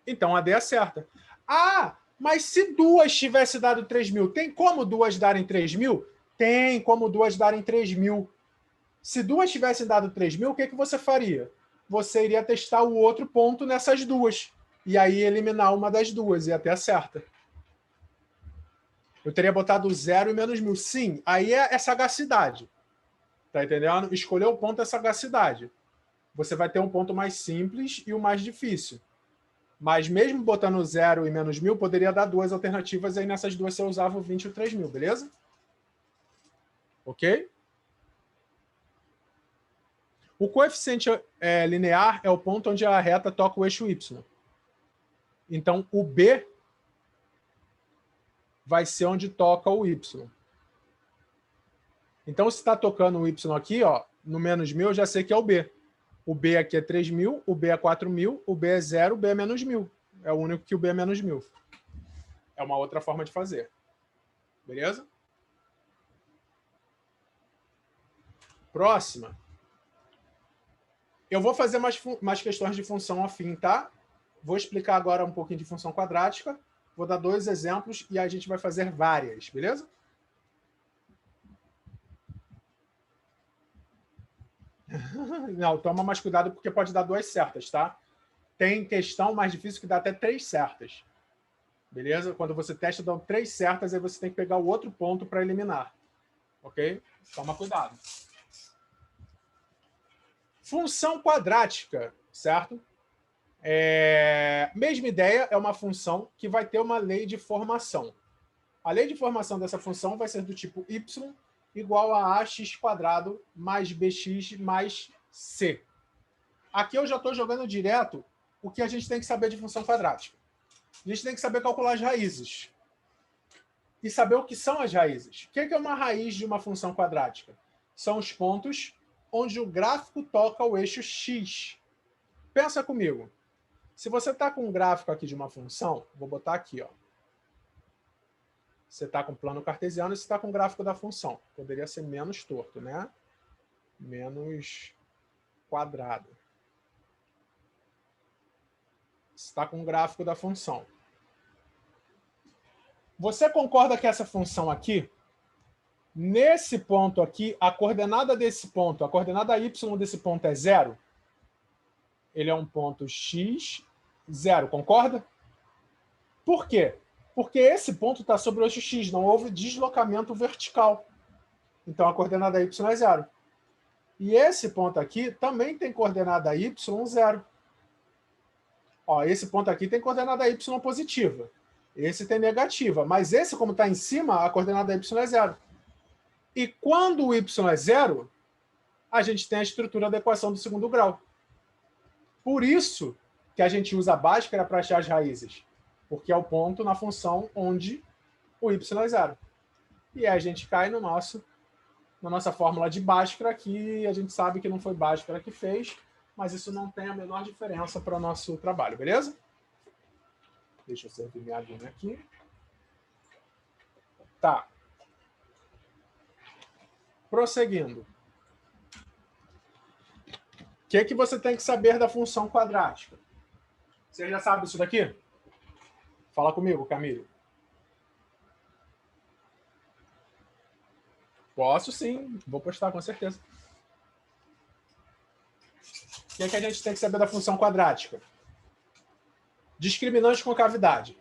Então a D é certa. Ah, mas se duas tivesse dado 3.000, tem como duas darem 3.000? Tem como duas darem 3.000. Se duas tivessem dado 3.000, o que você faria? Você iria testar o outro ponto nessas duas. E aí eliminar uma das duas, e até a certa. Eu teria botado 0 e menos 1.000. Sim, aí é sagacidade. Tá entendendo? Escolher o ponto é sagacidade. Você vai ter um ponto mais simples e o mais difícil. Mas mesmo botando 0 e menos 1.000, poderia dar duas alternativas, e aí nessas duas você usava o 20 e o 3.000, beleza? Ok? O coeficiente linear é o ponto onde a reta toca o eixo Y. Então, o B vai ser onde toca o Y. Então, se está tocando o Y aqui, ó, no menos 1.000, eu já sei que é o B. O B aqui é 3.000, o B é 4.000, o B é 0, o B é menos 1.000. É o único que o B é menos 1.000. É uma outra forma de fazer. Beleza? Próxima. Eu vou fazer mais questões de função afim, tá? Vou explicar agora um pouquinho de função quadrática. Vou dar 2 exemplos e a gente vai fazer várias, beleza? Não, toma mais cuidado porque pode dar 2 certas, tá? Tem questão mais difícil que dá até 3 certas. Beleza? Quando você testa, dão 3 certas, aí você tem que pegar o outro ponto para eliminar. Ok? Toma cuidado. Função quadrática, certo? Mesma ideia, é uma função que vai ter uma lei de formação. A lei de formação dessa função vai ser do tipo y igual a ax² mais bx mais c. Aqui eu já estou jogando direto o que a gente tem que saber de função quadrática. A gente tem que saber calcular as raízes. E saber o que são as raízes. O que é uma raiz de uma função quadrática? São os pontos onde o gráfico toca o eixo x. Pensa comigo. Se você está com um gráfico aqui de uma função, vou botar aqui, ó. Você está com plano cartesiano e você está com o gráfico da função. Poderia ser menos torto, né? Menos quadrado. Você está com o gráfico da função. Você concorda que essa função aqui, nesse ponto aqui, a coordenada desse ponto, a coordenada y desse ponto é 0? Ele é um ponto x, 0, concorda? Por quê? Porque esse ponto está sobre o eixo x, não houve deslocamento vertical. Então, a coordenada y é 0. E esse ponto aqui também tem coordenada y 0. Ó, esse ponto aqui tem coordenada y positiva. Esse tem negativa. Mas esse, como está em cima, a coordenada y é 0. E quando o y é 0, a gente tem a estrutura da equação do segundo grau. Por isso que a gente usa a Bhaskara para achar as raízes. Porque é o ponto na função onde o y é 0. E aí a gente cai na nossa fórmula de Bhaskara, que a gente sabe que não foi Bhaskara que fez, mas isso não tem a menor diferença para o nosso trabalho, beleza? Deixa eu servir minha aguinha aqui. Tá. Prosseguindo. O que você tem que saber da função quadrática? Você já sabe isso daqui? Fala comigo, Camilo. Posso sim, vou postar com certeza. O que a gente tem que saber da função quadrática? Discriminante com cavidade.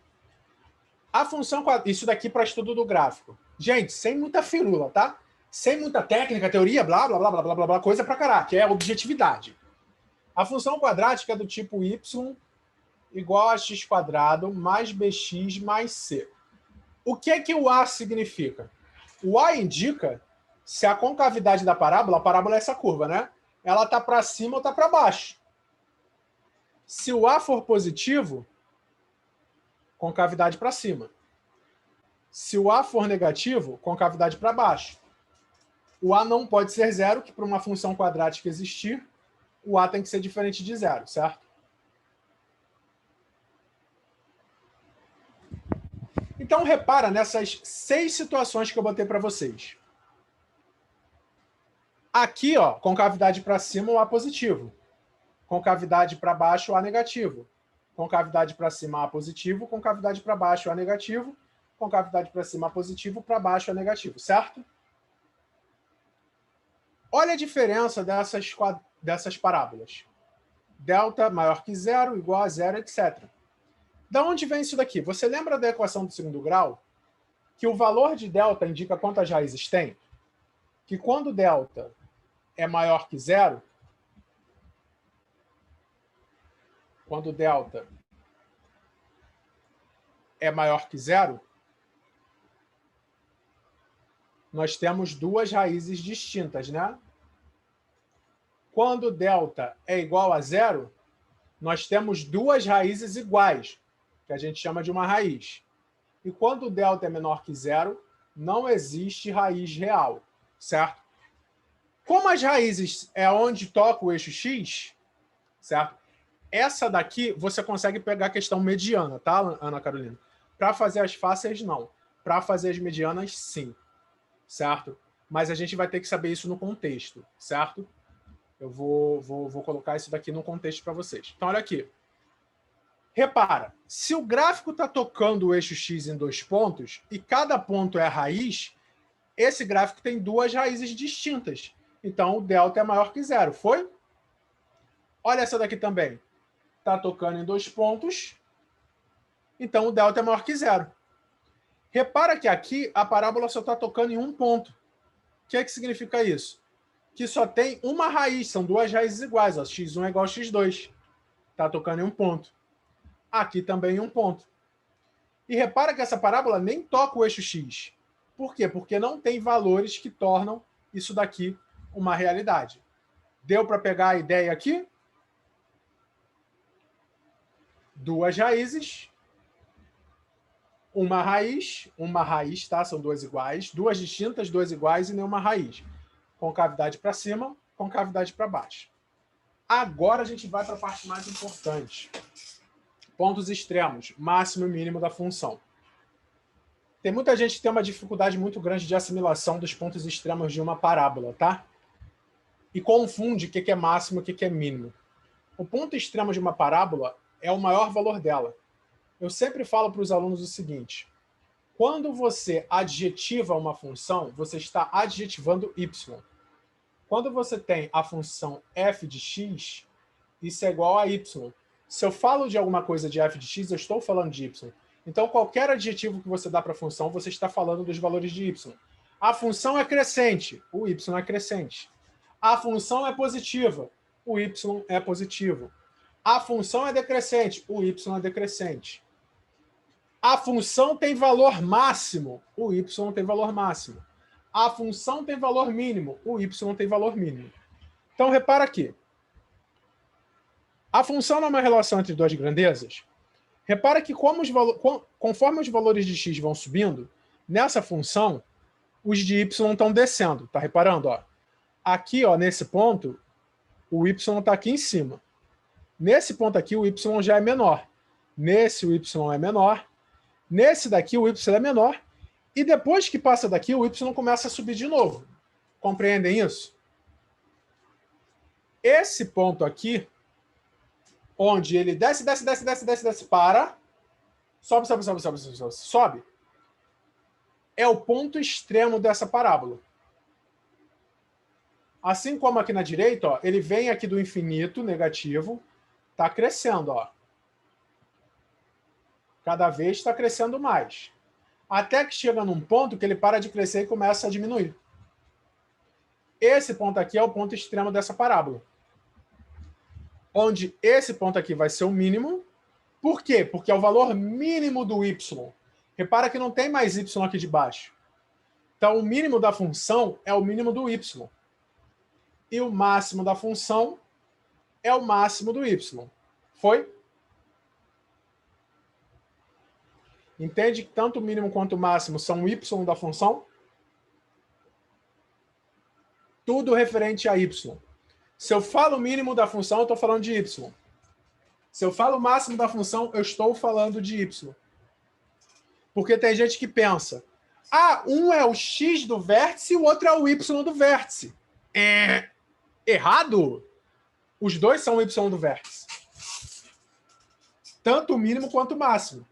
A função quadrática, isso daqui para estudo do gráfico. Gente, sem muita firula, tá? Sem muita técnica, teoria, blá, blá, blá, blá, blá, blá, blá, coisa pra caralho, que é objetividade. A função quadrática é do tipo y igual a x² mais bx mais c. O que é que o A significa? O A indica se a concavidade da parábola, a parábola é essa curva, né? Ela está para cima ou está para baixo. Se o A for positivo, concavidade para cima. Se o A for negativo, concavidade para baixo. O A não pode ser zero, que para uma função quadrática existir, o A tem que ser diferente de zero, certo? Então, repara nessas 6 situações que eu botei para vocês. Aqui, ó, concavidade para cima, o A positivo. Concavidade para baixo, o A negativo. Concavidade para cima, A positivo. Concavidade para baixo, A negativo. Concavidade para cima, A positivo. Para baixo, A negativo, certo? Olha a diferença dessas parábolas. Delta maior que zero, igual a zero, etc. Da onde vem isso daqui? Você lembra da equação do segundo grau? Que o valor de delta indica quantas raízes tem? Que quando delta é maior que zero, quando delta é maior que zero, nós temos duas raízes distintas, né? Quando delta é igual a zero, nós temos duas raízes iguais, que a gente chama de uma raiz. E quando delta é menor que zero, não existe raiz real, certo? Como as raízes é onde toca o eixo x, certo? Essa daqui você consegue pegar a questão mediana, tá, Ana Carolina? Para fazer as fáceis, não. Para fazer as medianas, sim, certo? Mas a gente vai ter que saber isso no contexto, certo? Eu vou colocar isso daqui no contexto para vocês. Então, olha aqui. Repara, se o gráfico está tocando o eixo x em 2 pontos e cada ponto é a raiz, esse gráfico tem duas raízes distintas. Então, o delta é maior que zero, foi? Olha essa daqui também. Está tocando em 2 pontos, então o delta é maior que zero. Repara que aqui a parábola só está tocando em um ponto. O que é que significa isso? Que só tem uma raiz, são duas raízes iguais. Ó, x1 é igual a x2. Está tocando em um ponto. Aqui também em um ponto. E repara que essa parábola nem toca o eixo x. Por quê? Porque não tem valores que tornam isso daqui uma realidade. Deu para pegar a ideia aqui? Duas raízes. Uma raiz, tá? São duas iguais. Duas distintas, duas iguais e nenhuma raiz. Concavidade para cima, concavidade para baixo. Agora a gente vai para a parte mais importante. Pontos extremos, máximo e mínimo da função. Tem muita gente que tem uma dificuldade muito grande de assimilação dos pontos extremos de uma parábola, tá? E confunde o que é máximo e o que é mínimo. O ponto extremo de uma parábola é o maior valor dela. Eu sempre falo para os alunos o seguinte: quando você adjetiva uma função, você está adjetivando y. Quando você tem a função f de x, isso é igual a y. Se eu falo de alguma coisa de f de x, eu estou falando de y. Então, qualquer adjetivo que você dá para a função, você está falando dos valores de y. A função é crescente, o y é crescente. A função é positiva, o y é positivo. A função é decrescente, o y é decrescente. A função tem valor máximo, o y tem valor máximo. A função tem valor mínimo, o y tem valor mínimo. Então, repara aqui. A função é uma relação entre duas grandezas. Repara que conforme os valores de x vão subindo, nessa função, os de y estão descendo. Tá reparando? Ó? Aqui, ó, nesse ponto, o y está aqui em cima. Nesse ponto aqui, o y já é menor. Nesse, o y é menor. Nesse daqui, o y é menor. E depois que passa daqui, o y começa a subir de novo. Compreendem isso? Esse ponto aqui, onde ele desce, para, sobe, é o ponto extremo dessa parábola. Assim como aqui na direita, ó, ele vem aqui do infinito, negativo, está crescendo. Ó. Cada vez está crescendo mais. Até que chega num ponto que ele para de crescer e começa a diminuir. Esse ponto aqui é o ponto extremo dessa parábola. onde esse ponto aqui vai ser o mínimo. Por quê? Porque é o valor mínimo do y. Repara que não tem mais y aqui de baixo. Então, o mínimo da função é o mínimo do y. E o máximo da função é o máximo do y. Foi? Entende que tanto o mínimo quanto o máximo são o y da função? Tudo referente a y. Se eu falo o mínimo da função, eu estou falando de y. Se eu falo o máximo da função, eu estou falando de y. Porque tem gente que pensa, um é o x do vértice e o outro é o y do vértice. Errado? Os dois são o y do vértice. Tanto o mínimo quanto o máximo.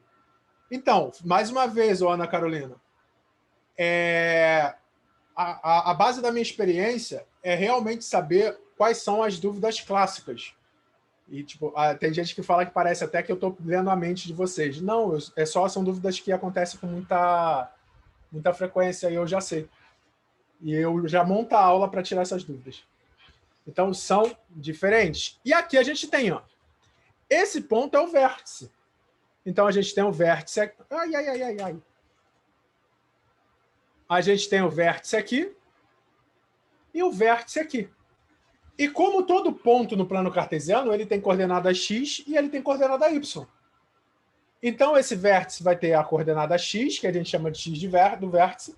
Então, mais uma vez, Ana Carolina, a base da minha experiência é realmente saber quais são as dúvidas clássicas. E, tipo, tem gente que fala que parece até que eu estou lendo a mente de vocês. Não, são dúvidas que acontecem com muita frequência e eu já sei. E eu já monto a aula para tirar essas dúvidas. Então, são diferentes. E aqui a gente tem, ó, esse ponto é o vértice. Então, a gente tem o vértice aqui. A gente tem o vértice aqui e o vértice aqui. E como todo ponto no plano cartesiano, ele tem coordenada x e ele tem coordenada y. Então, esse vértice vai ter a coordenada x, que a gente chama de x do vértice,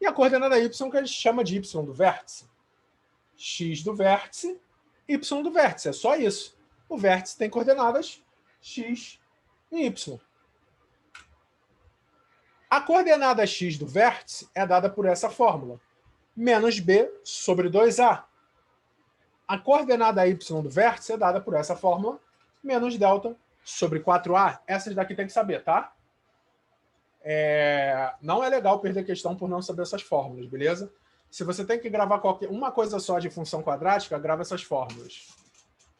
e a coordenada y, que a gente chama de y do vértice. X do vértice, y do vértice. É só isso. O vértice tem coordenadas x e y. A coordenada x do vértice é dada por essa fórmula. Menos b sobre 2a. A coordenada y do vértice é dada por essa fórmula. Menos delta sobre 4a. Essas daqui tem que saber, tá? Não é legal perder questão por não saber essas fórmulas, beleza? Se você tem que gravar uma coisa só de função quadrática, grava essas fórmulas.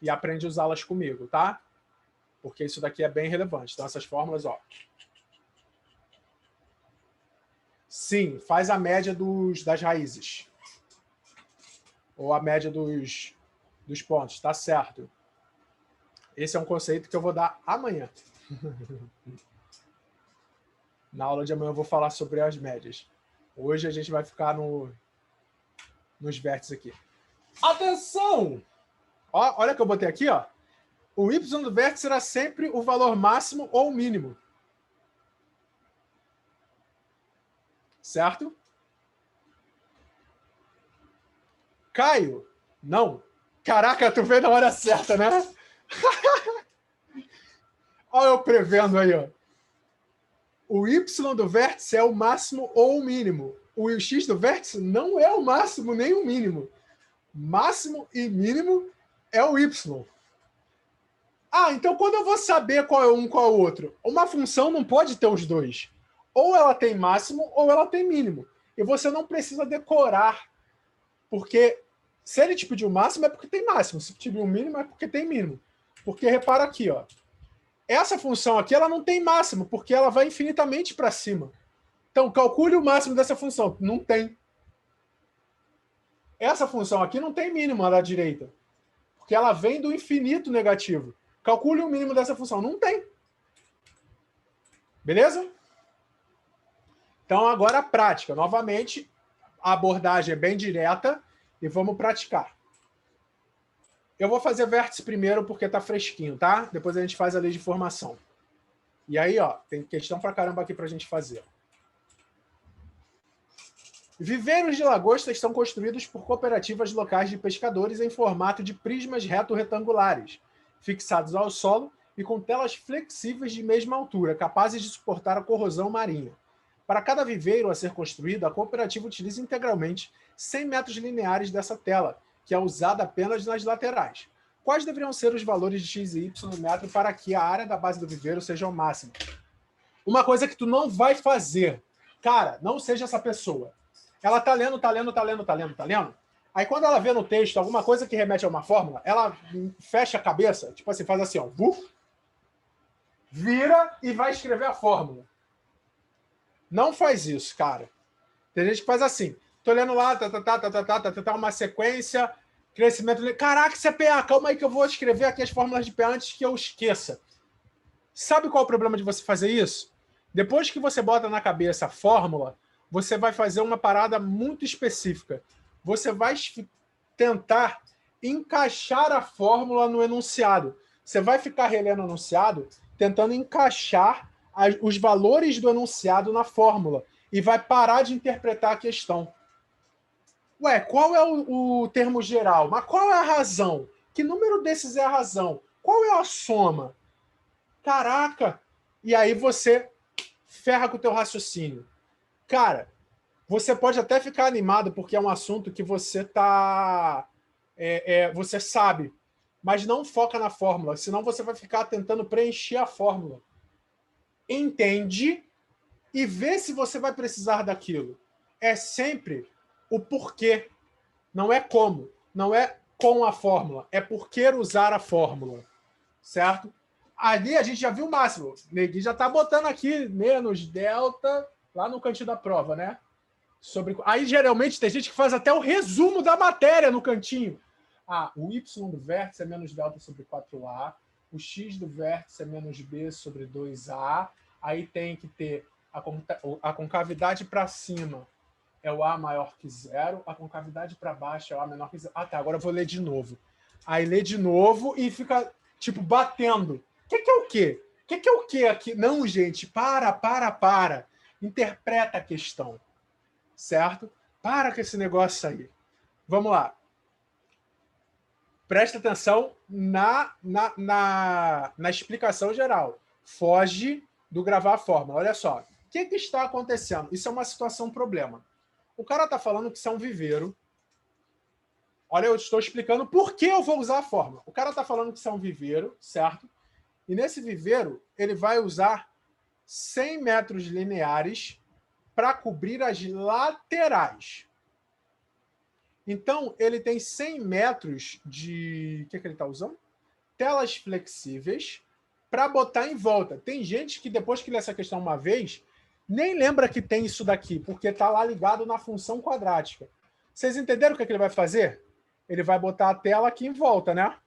E aprende a usá-las comigo, tá? Porque isso daqui é bem relevante. Então, essas fórmulas, ó. Sim, faz a média das raízes. Ou a média dos pontos, tá certo. Esse é um conceito que eu vou dar amanhã. Na aula de amanhã eu vou falar sobre as médias. Hoje a gente vai ficar nos vértices aqui. Atenção! Ó, olha o que eu botei aqui, ó. O y do vértice será sempre o valor máximo ou mínimo. Certo? Caio? Não. Caraca, tu veio na hora certa, né? Olha eu prevendo aí, ó. O y do vértice é o máximo ou o mínimo. O x do vértice não é o máximo nem o mínimo. Máximo e mínimo é o y. Então quando eu vou saber qual é um e qual é o outro? Uma função não pode ter os dois. Ou ela tem máximo ou ela tem mínimo. E você não precisa decorar. Porque se ele te pedir o máximo é porque tem máximo. Se te pedir o mínimo é porque tem mínimo. Porque repara aqui, ó. Essa função aqui ela não tem máximo, porque ela vai infinitamente para cima. Então, calcule o máximo dessa função. Não tem. Essa função aqui não tem mínimo lá da direita, porque ela vem do infinito negativo. Calcule o mínimo dessa função. Não tem. Beleza? Então, agora a prática. Novamente, a abordagem é bem direta e vamos praticar. Eu vou fazer vértice primeiro porque tá fresquinho, tá? Depois a gente faz a lei de formação. E aí, ó, tem questão pra caramba aqui pra gente fazer. Viveiros de lagostas são construídos por cooperativas locais de pescadores em formato de prismas reto-retangulares, fixados ao solo e com telas flexíveis de mesma altura, capazes de suportar a corrosão marinha. Para cada viveiro a ser construído, a cooperativa utiliza integralmente 100 metros lineares dessa tela, que é usada apenas nas laterais. Quais deveriam ser os valores de x e y no metro para que a área da base do viveiro seja o máximo? Uma coisa que tu não vai fazer. Cara, não seja essa pessoa. Ela tá lendo. Aí quando ela vê no texto alguma coisa que remete a uma fórmula, ela fecha a cabeça, tipo assim, faz assim, ó, vira e vai escrever a fórmula. Não faz isso, cara. Tem gente que faz assim. Tô lendo lá, uma sequência, Crescimento linear. Caraca, isso é PA. Calma aí que eu vou escrever aqui as fórmulas de PA antes que eu esqueça. Sabe qual é o problema de você fazer isso? Depois que você bota na cabeça a fórmula, você vai fazer uma parada muito específica. Você vai tentar encaixar a fórmula no enunciado. Você vai ficar relendo o enunciado, tentando encaixar os valores do enunciado na fórmula e vai parar de interpretar a questão. Ué, qual é o termo geral? Mas qual é a razão? Que número desses é a razão? Qual é a soma? Caraca! E aí você ferra com o teu raciocínio. Cara, você pode até ficar animado porque é um assunto que você você sabe, mas não foca na fórmula, senão você vai ficar tentando preencher a fórmula. Entende e vê se você vai precisar daquilo. É sempre o porquê, não é como, não é com a fórmula, é por que usar a fórmula, certo? Ali a gente já viu o máximo. O Negui já está botando aqui menos delta lá no cantinho da prova, né? Aí geralmente tem gente que faz até o resumo da matéria no cantinho. Ah, o y do vértice é menos delta sobre 4a, o x do vértice é menos b sobre 2a, aí tem que ter a concavidade para cima é o a maior que zero, a concavidade para baixo é o a menor que zero. Ah, tá, agora eu vou ler de novo. Aí lê de novo e fica, tipo, batendo. O que é o quê? O que é o quê aqui? Não, gente, para. Interpreta a questão, certo? Para com esse negócio aí. Vamos lá. Presta atenção na explicação geral. Foge do gravar a fórmula. Olha só. O que está acontecendo? Isso é uma situação problema. O cara está falando que isso é um viveiro. Olha, eu estou explicando por que eu vou usar a fórmula. O cara está falando que isso é um viveiro, certo? E nesse viveiro, ele vai usar 100 metros lineares para cobrir as laterais. Então, ele tem 100 metros de... O que ele está usando? Telas flexíveis para botar em volta. Tem gente que, depois que lê essa questão uma vez, nem lembra que tem isso daqui, porque está lá ligado na função quadrática. Vocês entenderam o que ele vai fazer? Ele vai botar a tela aqui em volta, né?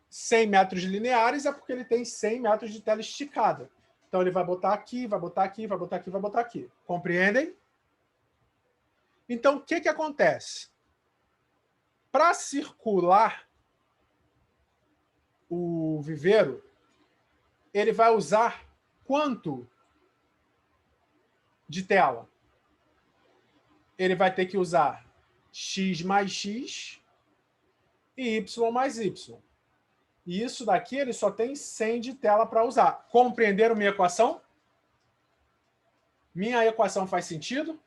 100 metros lineares é porque ele tem 100 metros de tela esticada. Então, ele vai botar aqui, vai botar aqui, vai botar aqui, vai botar aqui. Compreendem? Então, o que acontece? Para circular o viveiro, ele vai usar quanto de tela? Ele vai ter que usar x mais x e y mais y. E isso daqui ele só tem 100 de tela para usar. Compreenderam minha equação? Minha equação faz sentido?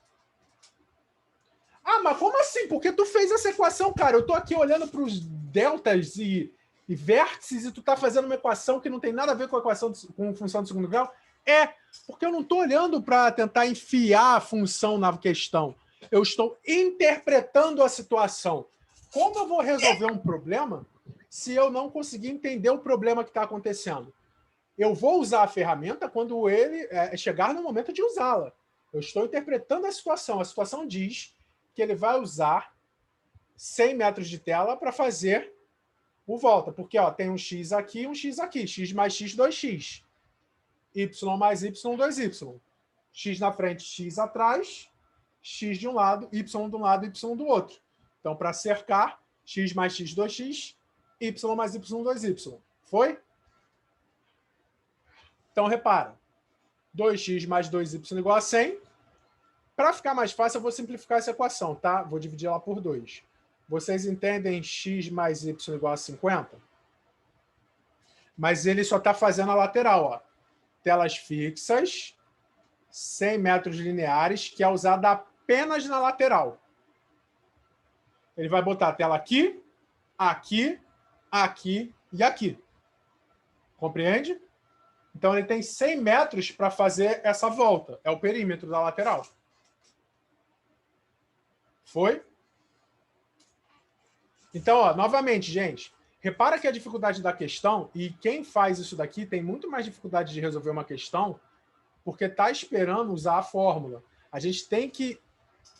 Ah, mas como assim? Por que tu fez essa equação, cara? Eu estou aqui olhando para os deltas e vértices e tu está fazendo uma equação que não tem nada a ver com a equação com função de segundo grau? É, porque eu não estou olhando para tentar enfiar a função na questão. Eu estou interpretando a situação. Como eu vou resolver um problema se eu não conseguir entender o problema que está acontecendo? Eu vou usar a ferramenta quando ele chegar no momento de usá-la. Eu estou interpretando a situação. A situação diz que ele vai usar 100 metros de tela para fazer o volta. Porque tem um x aqui e um x aqui. X mais x, 2x. Y mais y, 2y. X na frente, x atrás. X de um lado, y de um lado, y do outro. Então, para cercar, x mais x, 2x. Y mais y, 2y. Foi? Então, repara. 2x mais 2y igual a 100. Para ficar mais fácil, eu vou simplificar essa equação, tá? Vou dividir ela por 2. Vocês entendem x mais y igual a 50? Mas ele só está fazendo a lateral, ó. Telas fixas, 100 metros lineares, que é usada apenas na lateral. Ele vai botar a tela aqui, aqui, aqui e aqui. Compreende? Então, ele tem 100 metros para fazer essa volta. É o perímetro da lateral. Foi? Então, ó, novamente, gente, repara que a dificuldade da questão, e quem faz isso daqui tem muito mais dificuldade de resolver uma questão porque está esperando usar a fórmula. A gente tem que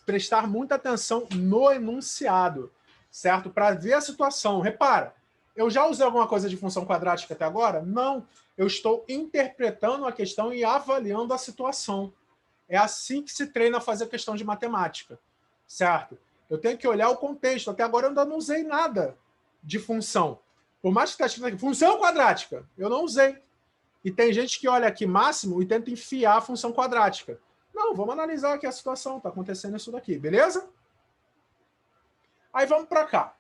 prestar muita atenção no enunciado, certo? Para ver a situação. Repara, eu já usei alguma coisa de função quadrática até agora? Não. Eu estou interpretando a questão e avaliando a situação. É assim que se treina a fazer questão de matemática, certo? Eu tenho que olhar o contexto. Até agora eu ainda não usei nada de função. Por mais que está escrito aqui, função quadrática, eu não usei. E tem gente que olha aqui máximo e tenta enfiar a função quadrática. Não, vamos analisar aqui a situação. Está acontecendo isso daqui, beleza? Aí vamos para cá.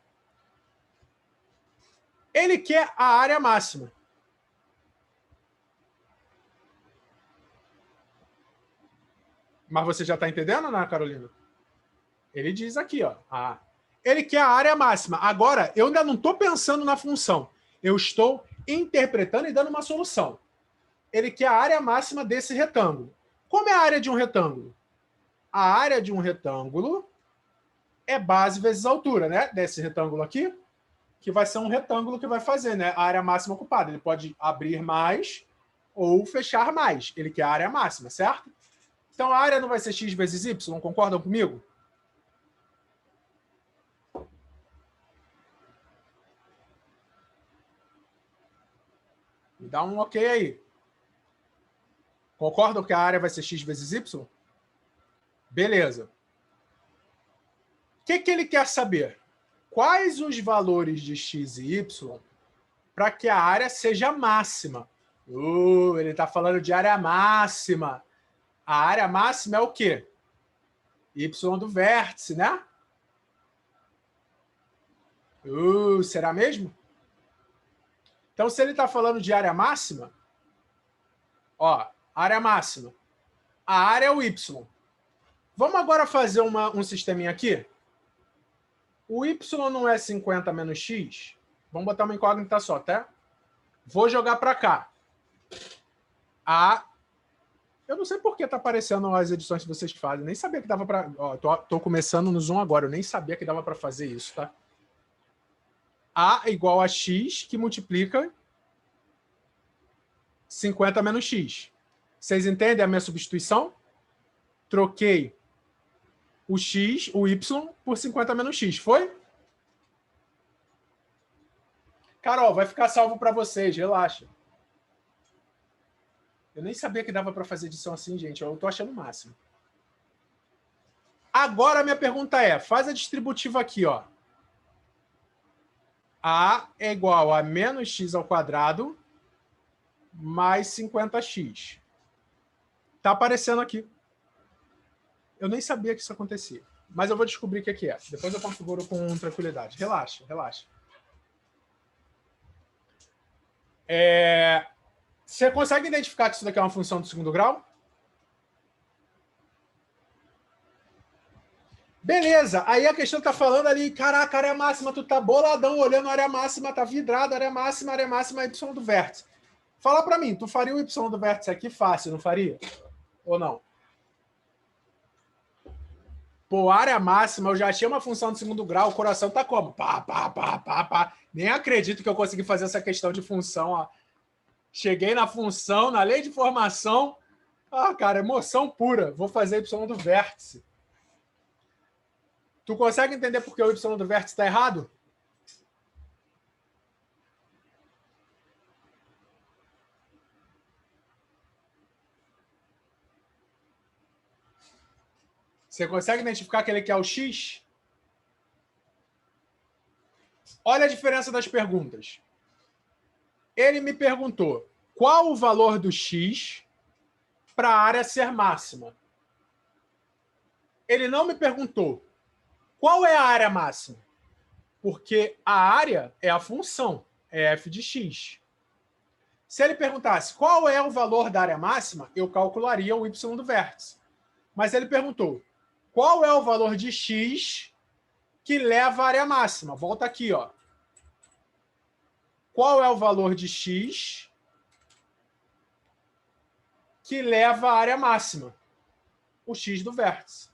Ele quer a área máxima. Mas você já está entendendo, né, Carolina? Ele diz aqui, ó. Ele quer a área máxima. Agora, eu ainda não estou pensando na função. Eu estou interpretando e dando uma solução. Ele quer a área máxima desse retângulo. Como é a área de um retângulo? A área de um retângulo é base vezes altura, né? Desse retângulo aqui, que vai ser um retângulo que vai fazer, né? A área máxima ocupada. Ele pode abrir mais ou fechar mais. Ele quer a área máxima, certo? Então, a área não vai ser x vezes y, concordam comigo? Me dá um ok aí. Concordam que a área vai ser x vezes y? Beleza. O que ele quer saber? Quais os valores de x e y para que a área seja máxima? Ele está falando de área máxima. A área máxima é o quê? Y do vértice, né? Será mesmo? Então, se ele está falando de área máxima, ó, área máxima. A área é o y. Vamos agora fazer um sisteminha aqui? O y não é 50 menos x? Vamos botar uma incógnita só, tá? Vou jogar para cá. Eu não sei por que está aparecendo as edições que vocês fazem. Nem sabia que dava para... Tô começando no Zoom agora. Eu nem sabia que dava para fazer isso, tá? A é igual a x que multiplica 50 menos x. Vocês entendem a minha substituição? Troquei o x, o y, por 50 menos x. Foi? Carol, vai ficar salvo para vocês. Relaxa. Eu nem sabia que dava para fazer edição assim, gente. Eu tô achando o máximo. Agora a minha pergunta é, faz a distributiva aqui, ó. A é igual a menos x ao quadrado mais 50x. Tá aparecendo aqui. Eu nem sabia que isso acontecia. Mas eu vou descobrir o que é. Depois eu configuro com tranquilidade. Relaxa, relaxa. Você consegue identificar que isso daqui é uma função do segundo grau? Beleza. Aí a questão tá falando ali, caraca, área máxima, tu tá boladão olhando a área máxima, tá vidrado, área máxima, y do vértice. Fala para mim, tu faria o y do vértice aqui fácil, não faria? Ou não? Pô, área máxima, eu já achei uma função de segundo grau, o coração tá como? Pá, pá, pá, pá, pá. Nem acredito que eu consegui fazer essa questão de função, ó. Cheguei na função, na lei de formação. Cara, emoção pura. Vou fazer y do vértice. Tu consegue entender por que o y do vértice está errado? Você consegue identificar que ele quer o x? Olha a diferença das perguntas. Ele me perguntou qual o valor do x para a área ser máxima. Ele não me perguntou qual é a área máxima, porque a área é a função, é f de x. Se ele perguntasse qual é o valor da área máxima, eu calcularia o y do vértice. Mas ele perguntou qual é o valor de x que leva à área máxima. Volta aqui, ó. Qual é o valor de x que leva à área máxima? O x do vértice.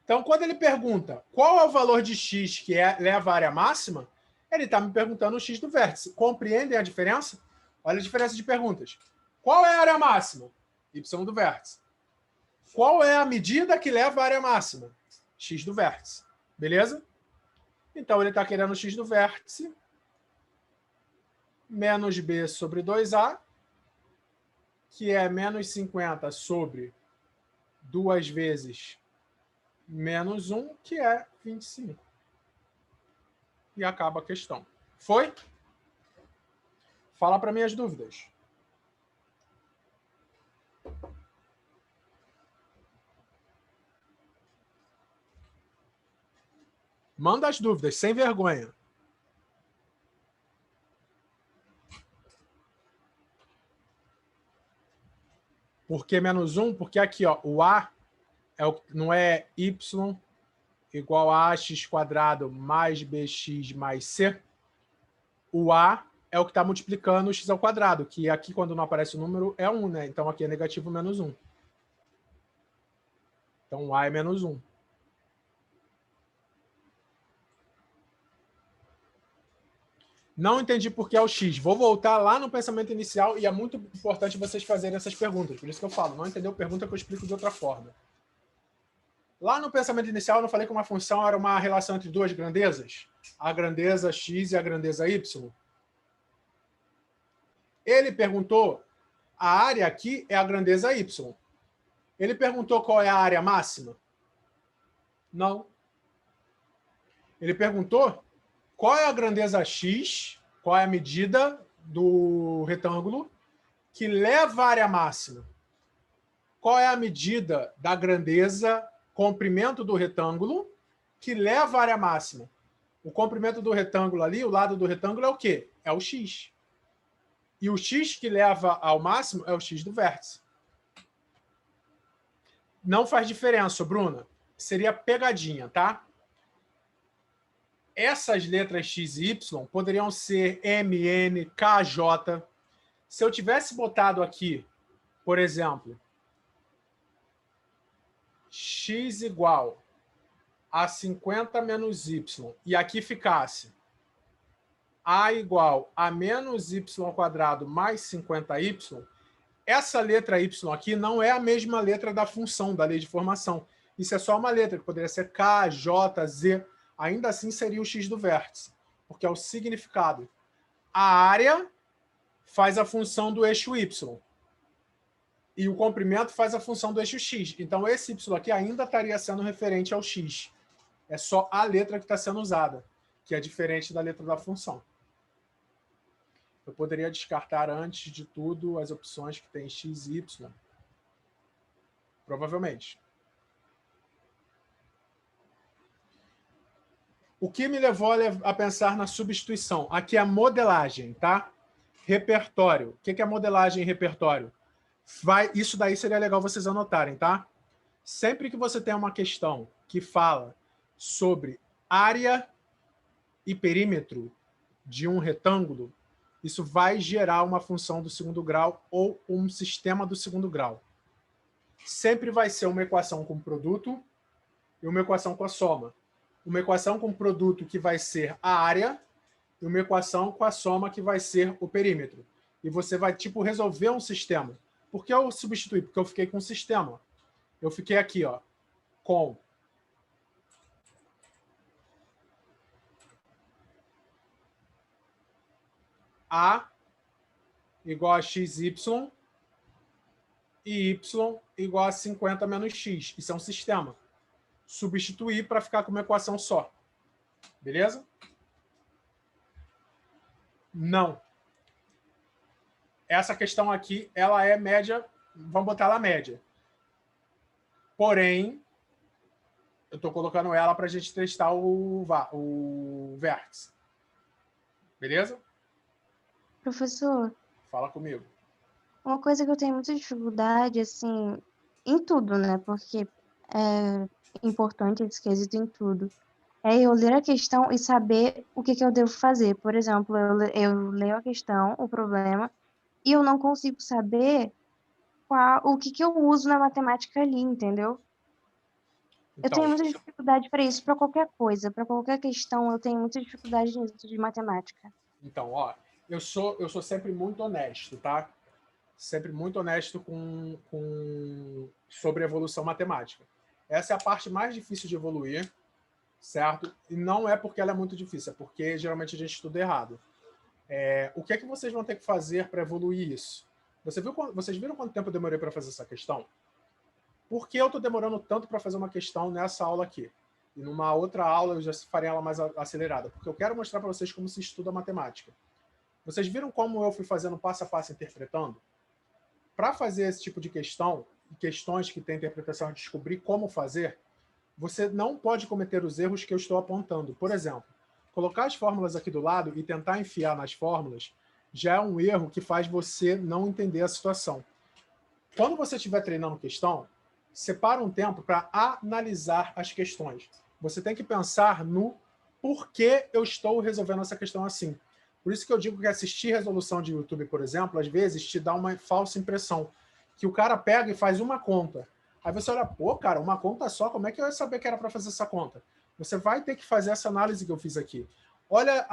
Então, quando ele pergunta qual é o valor de x que leva à área máxima, ele está me perguntando o x do vértice. Compreendem a diferença? Olha a diferença de perguntas. Qual é a área máxima? Y do vértice. Qual é a medida que leva à área máxima? X do vértice. Beleza? Então, ele está querendo x do vértice menos b sobre 2a, que é menos 50 sobre 2 vezes menos 1, que é 25. E acaba a questão. Foi? Fala para mim as dúvidas. Manda as dúvidas, sem vergonha. Por que menos 1? Porque aqui, ó, o A não é y igual a ax quadrado mais bx mais c. O A é o que está multiplicando o x ao quadrado, que aqui, quando não aparece o número, é 1, né? Então, aqui é negativo menos 1. Então, o A é menos 1. Não entendi por que é o x. Vou voltar lá no pensamento inicial e é muito importante vocês fazerem essas perguntas. Por isso que eu falo, não entendeu? Pergunta que eu explico de outra forma. Lá no pensamento inicial, eu não falei que uma função era uma relação entre duas grandezas? A grandeza x e a grandeza y. Ele perguntou, a área aqui é a grandeza y. Ele perguntou qual é a área máxima? Não. Ele perguntou qual é a grandeza x, qual é a medida do retângulo que leva à área máxima. Qual é a medida da grandeza, comprimento do retângulo que leva à área máxima? O comprimento do retângulo ali, o lado do retângulo é o quê? É o x. E o x que leva ao máximo é o x do vértice. Não faz diferença, Bruna. Seria pegadinha, tá? Essas letras x e y poderiam ser m, n, k, j. Se eu tivesse botado aqui, por exemplo, x igual a 50 menos y, e aqui ficasse a igual a menos y quadrado mais 50y, essa letra y aqui não é a mesma letra da função, da lei de formação. Isso é só uma letra, que poderia ser k, j, z. Ainda assim seria o x do vértice, porque é o significado. A área faz a função do eixo y. E o comprimento faz a função do eixo x. Então, esse y aqui ainda estaria sendo referente ao x. É só a letra que está sendo usada, que é diferente da letra da função. Eu poderia descartar, antes de tudo, as opções que tem x e y. Provavelmente. O que me levou a pensar na substituição? Aqui é a modelagem, tá? Repertório. O que é modelagem e repertório? Isso daí seria legal vocês anotarem, tá? Sempre que você tem uma questão que fala sobre área e perímetro de um retângulo, isso vai gerar uma função do segundo grau ou um sistema do segundo grau. Sempre vai ser uma equação com produto e uma equação com a soma. Uma equação com produto que vai ser a área e uma equação com a soma que vai ser o perímetro. E você vai, tipo, resolver um sistema. Por que eu substituí? Porque eu fiquei com um sistema. Eu fiquei aqui, ó, com A igual a xy e y igual a 50 menos x. Isso é um sistema. Substituir para ficar com uma equação só. Beleza? Não. Essa questão aqui, ela é média, vamos botar ela média. Porém, eu estou colocando ela para a gente testar o vértice. Beleza? Professor, fala comigo. Uma coisa que eu tenho muita dificuldade, assim, em tudo, né? Porque é importante esse quesito em tudo. É eu ler a questão e saber o que eu devo fazer. Por exemplo, eu leio a questão, o problema, e eu não consigo saber o que eu uso na matemática ali, entendeu? Eu tenho muita dificuldade para isso, para qualquer coisa, para qualquer questão, eu tenho muita dificuldade nisso de matemática. Então, ó, eu sou sempre muito honesto, tá? sempre muito honesto sobre evolução matemática. Essa é a parte mais difícil de evoluir, certo? E não é porque ela é muito difícil, é porque geralmente a gente estuda errado. O que é que vocês vão ter que fazer para evoluir isso? Vocês viram quanto tempo eu demorei para fazer essa questão? Por que eu estou demorando tanto para fazer uma questão nessa aula aqui? E numa outra aula eu já farei ela mais acelerada, porque eu quero mostrar para vocês como se estuda matemática. Vocês viram como eu fui fazendo passo a passo interpretando? Para fazer esse tipo de questão, questões que têm interpretação e descobrir como fazer, você não pode cometer os erros que eu estou apontando. Por exemplo, colocar as fórmulas aqui do lado e tentar enfiar nas fórmulas já é um erro que faz você não entender a situação. Quando você estiver treinando questão, separa um tempo para analisar as questões. Você tem que pensar no porquê eu estou resolvendo essa questão assim. Por isso que eu digo que assistir resolução de YouTube, por exemplo, às vezes te dá uma falsa impressão, que o cara pega e faz uma conta. Aí você olha, pô, cara, uma conta só, como é que eu ia saber que era para fazer essa conta? Você vai ter que fazer essa análise que eu fiz aqui. Olha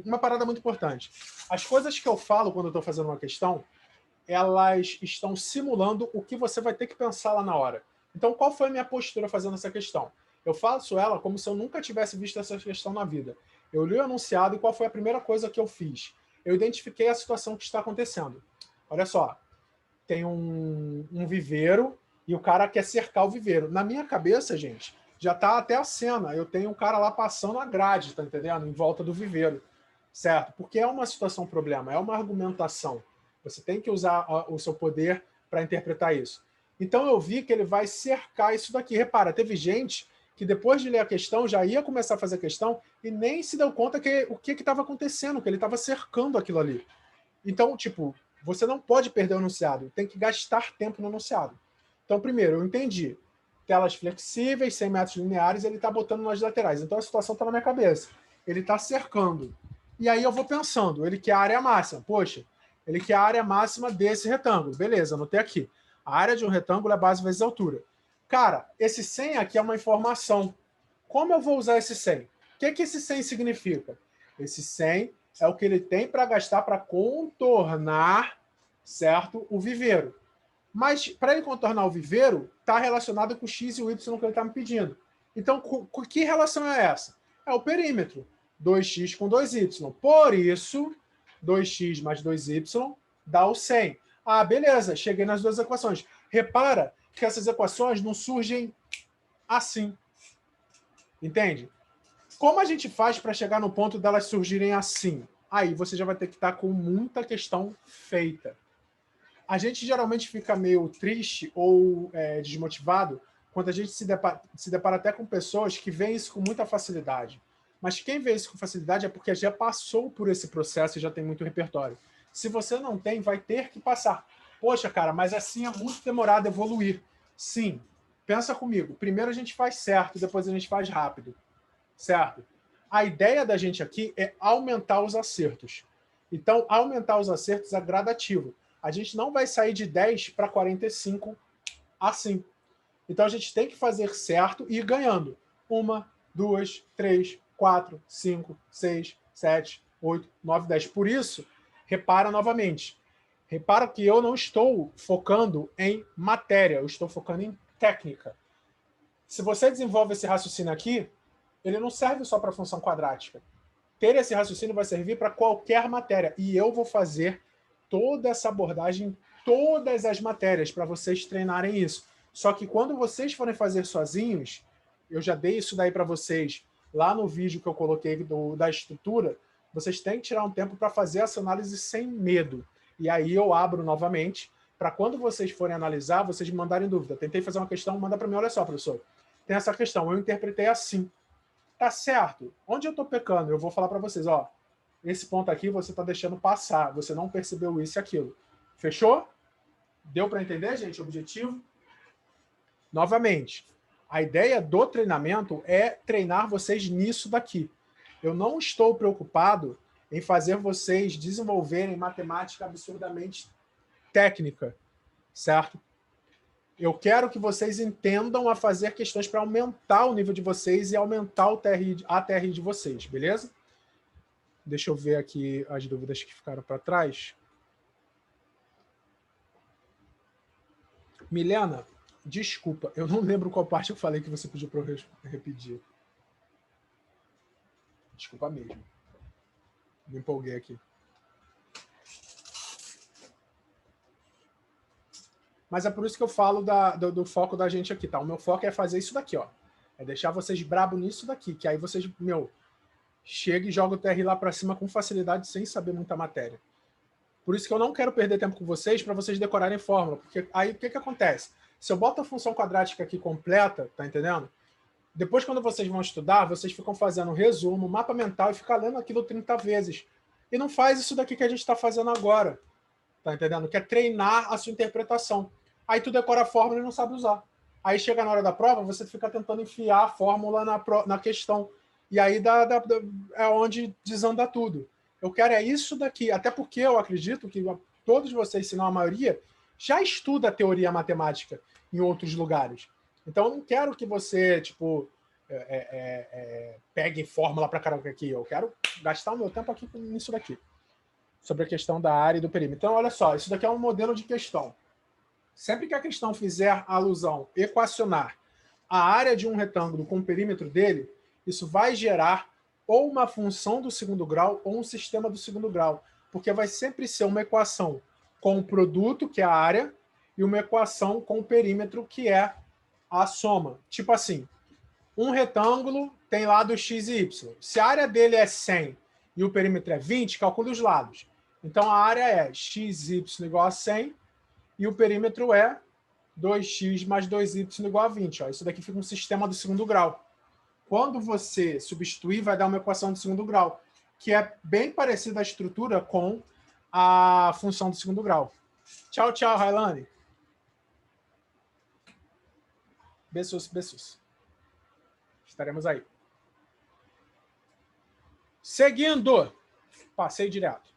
uma parada muito importante. As coisas que eu falo quando eu estou fazendo uma questão, elas estão simulando o que você vai ter que pensar lá na hora. Então, qual foi a minha postura fazendo essa questão? Eu faço ela como se eu nunca tivesse visto essa questão na vida. Eu li o enunciado e qual foi a primeira coisa que eu fiz? Eu identifiquei a situação que está acontecendo. Olha só, tem um viveiro e o cara quer cercar o viveiro. Na minha cabeça, gente, já está até a cena. Eu tenho um cara lá passando a grade, tá entendendo? Em volta do viveiro, certo? Porque é uma situação problema, é uma argumentação. Você tem que usar o seu poder para interpretar isso. Então eu vi que ele vai cercar isso daqui. Repara, teve gente que depois de ler a questão já ia começar a fazer a questão e nem se deu conta o que estava acontecendo, que ele estava cercando aquilo ali. Então, tipo, você não pode perder o enunciado, tem que gastar tempo no enunciado. Então, primeiro, eu entendi. Telas flexíveis, 100 metros lineares, ele está botando nas laterais. Então a situação está na minha cabeça. Ele está cercando. E aí eu vou pensando, ele quer a área máxima. Poxa, ele quer a área máxima desse retângulo. Beleza, anotei aqui. A área de um retângulo é base vezes altura. Cara, esse 100 aqui é uma informação. Como eu vou usar esse 100? O que esse 100 significa? Esse 100 é o que ele tem para gastar para contornar, certo, o viveiro. Mas para ele contornar o viveiro, está relacionado com o x e o y que ele está me pedindo. Então, que relação é essa? É o perímetro. 2x com 2y. Por isso, 2x mais 2y dá o 100. Ah, beleza, cheguei nas duas equações. Repara que essas equações não surgem assim. Entende? Como a gente faz para chegar no ponto delas surgirem assim? Aí você já vai ter que estar com muita questão feita. A gente geralmente fica meio triste ou desmotivado quando a gente se depara até com pessoas que veem isso com muita facilidade. Mas quem vê isso com facilidade é porque já passou por esse processo e já tem muito repertório. Se você não tem, vai ter que passar. Poxa, cara, mas assim é muito demorado evoluir. Sim, pensa comigo. Primeiro a gente faz certo, depois a gente faz rápido. Certo? A ideia da gente aqui é aumentar os acertos. Então, aumentar os acertos é gradativo. A gente não vai sair de 10 para 45 assim. Então, a gente tem que fazer certo e ir ganhando. 1, 2, 3, 4, 5, 6, 7, 8, 9, 10. Por isso, repara novamente. Repara que eu não estou focando em matéria, eu estou focando em técnica. Se você desenvolve esse raciocínio aqui, ele não serve só para função quadrática. Ter esse raciocínio vai servir para qualquer matéria. E eu vou fazer toda essa abordagem em todas as matérias para vocês treinarem isso. Só que quando vocês forem fazer sozinhos, eu já dei isso daí para vocês lá no vídeo que eu coloquei da estrutura, vocês têm que tirar um tempo para fazer essa análise sem medo. E aí eu abro novamente para quando vocês forem analisar, vocês me mandarem dúvida. Tentei fazer uma questão, manda para mim, olha só, professor. Tem essa questão, eu interpretei assim. Tá certo. Onde eu estou pecando? Eu vou falar para vocês, ó, esse ponto aqui você está deixando passar, você não percebeu isso e aquilo. Fechou? Deu para entender, gente, o objetivo? Novamente, a ideia do treinamento é treinar vocês nisso daqui. Eu não estou preocupado em fazer vocês desenvolverem matemática absurdamente técnica, certo? Eu quero que vocês entendam a fazer questões para aumentar o nível de vocês e aumentar a TRI de vocês, beleza? Deixa eu ver aqui as dúvidas que ficaram para trás. Milena, desculpa, eu não lembro qual parte eu falei que você pediu para eu repetir. Desculpa mesmo. Me empolguei aqui. Mas é por isso que eu falo do foco da gente aqui, tá? O meu foco é fazer isso daqui, ó. É deixar vocês brabo nisso daqui, que aí vocês, chega e joga o TR lá para cima com facilidade, sem saber muita matéria. Por isso que eu não quero perder tempo com vocês para vocês decorarem fórmula, porque aí o que acontece? Se eu boto a função quadrática aqui completa, tá entendendo? Depois, quando vocês vão estudar, vocês ficam fazendo resumo, mapa mental e ficam lendo aquilo 30 vezes. E não faz isso daqui que a gente está fazendo agora, tá entendendo? Que é treinar a sua interpretação. Aí tu decora a fórmula e não sabe usar. Aí chega na hora da prova, você fica tentando enfiar a fórmula na questão. E aí é onde desanda tudo. Eu quero é isso daqui, até porque eu acredito que todos vocês, se não a maioria, já estuda a teoria matemática em outros lugares. Então eu não quero que você, pegue fórmula para caramba aqui. Eu quero gastar o meu tempo aqui nisso daqui. Sobre a questão da área e do perímetro. Então, olha só, isso daqui é um modelo de questão. Sempre que a questão fizer alusão, equacionar a área de um retângulo com o perímetro dele, isso vai gerar ou uma função do segundo grau ou um sistema do segundo grau, porque vai sempre ser uma equação com o produto, que é a área, e uma equação com o perímetro, que é a soma. Tipo assim, um retângulo tem lado x e y. Se a área dele é 100 e o perímetro é 20, calcule os lados. Então, a área é xy igual a 100 e o perímetro é 2x mais 2y igual a 20. Ó. Isso daqui fica um sistema do segundo grau. Quando você substituir, vai dar uma equação do segundo grau, que é bem parecida a estrutura com a função do segundo grau. Tchau, tchau, Railane. Beijos, beijos. Estaremos aí. Seguindo. Passei direto.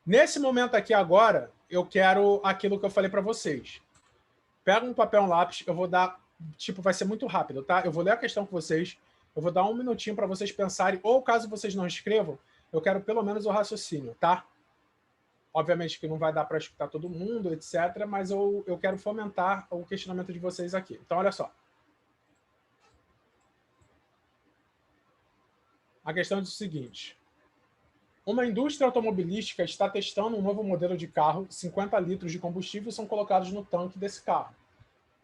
Nesse momento aqui agora, eu quero aquilo que eu falei para vocês. Pega um papel e um lápis, eu vou dar... vai ser muito rápido, tá? Eu vou ler a questão com vocês, eu vou dar um minutinho para vocês pensarem, ou caso vocês não escrevam, eu quero pelo menos o raciocínio, tá? Obviamente que não vai dar para escutar todo mundo, etc., mas eu quero fomentar o questionamento de vocês aqui. Então, olha só. A questão diz o seguinte. Uma indústria automobilística está testando um novo modelo de carro, 50 litros de combustível são colocados no tanque desse carro,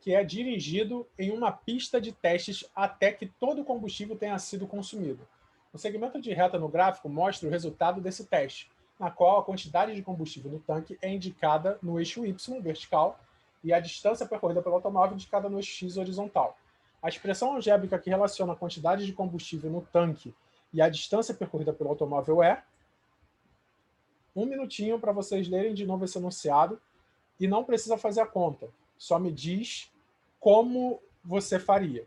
que é dirigido em uma pista de testes até que todo o combustível tenha sido consumido. O segmento de reta no gráfico mostra o resultado desse teste, na qual a quantidade de combustível no tanque é indicada no eixo Y vertical e a distância percorrida pelo automóvel indicada no eixo X horizontal. A expressão algébrica que relaciona a quantidade de combustível no tanque e a distância percorrida pelo automóvel é... Um minutinho para vocês lerem de novo esse enunciado e não precisa fazer a conta. Só me diz como você faria.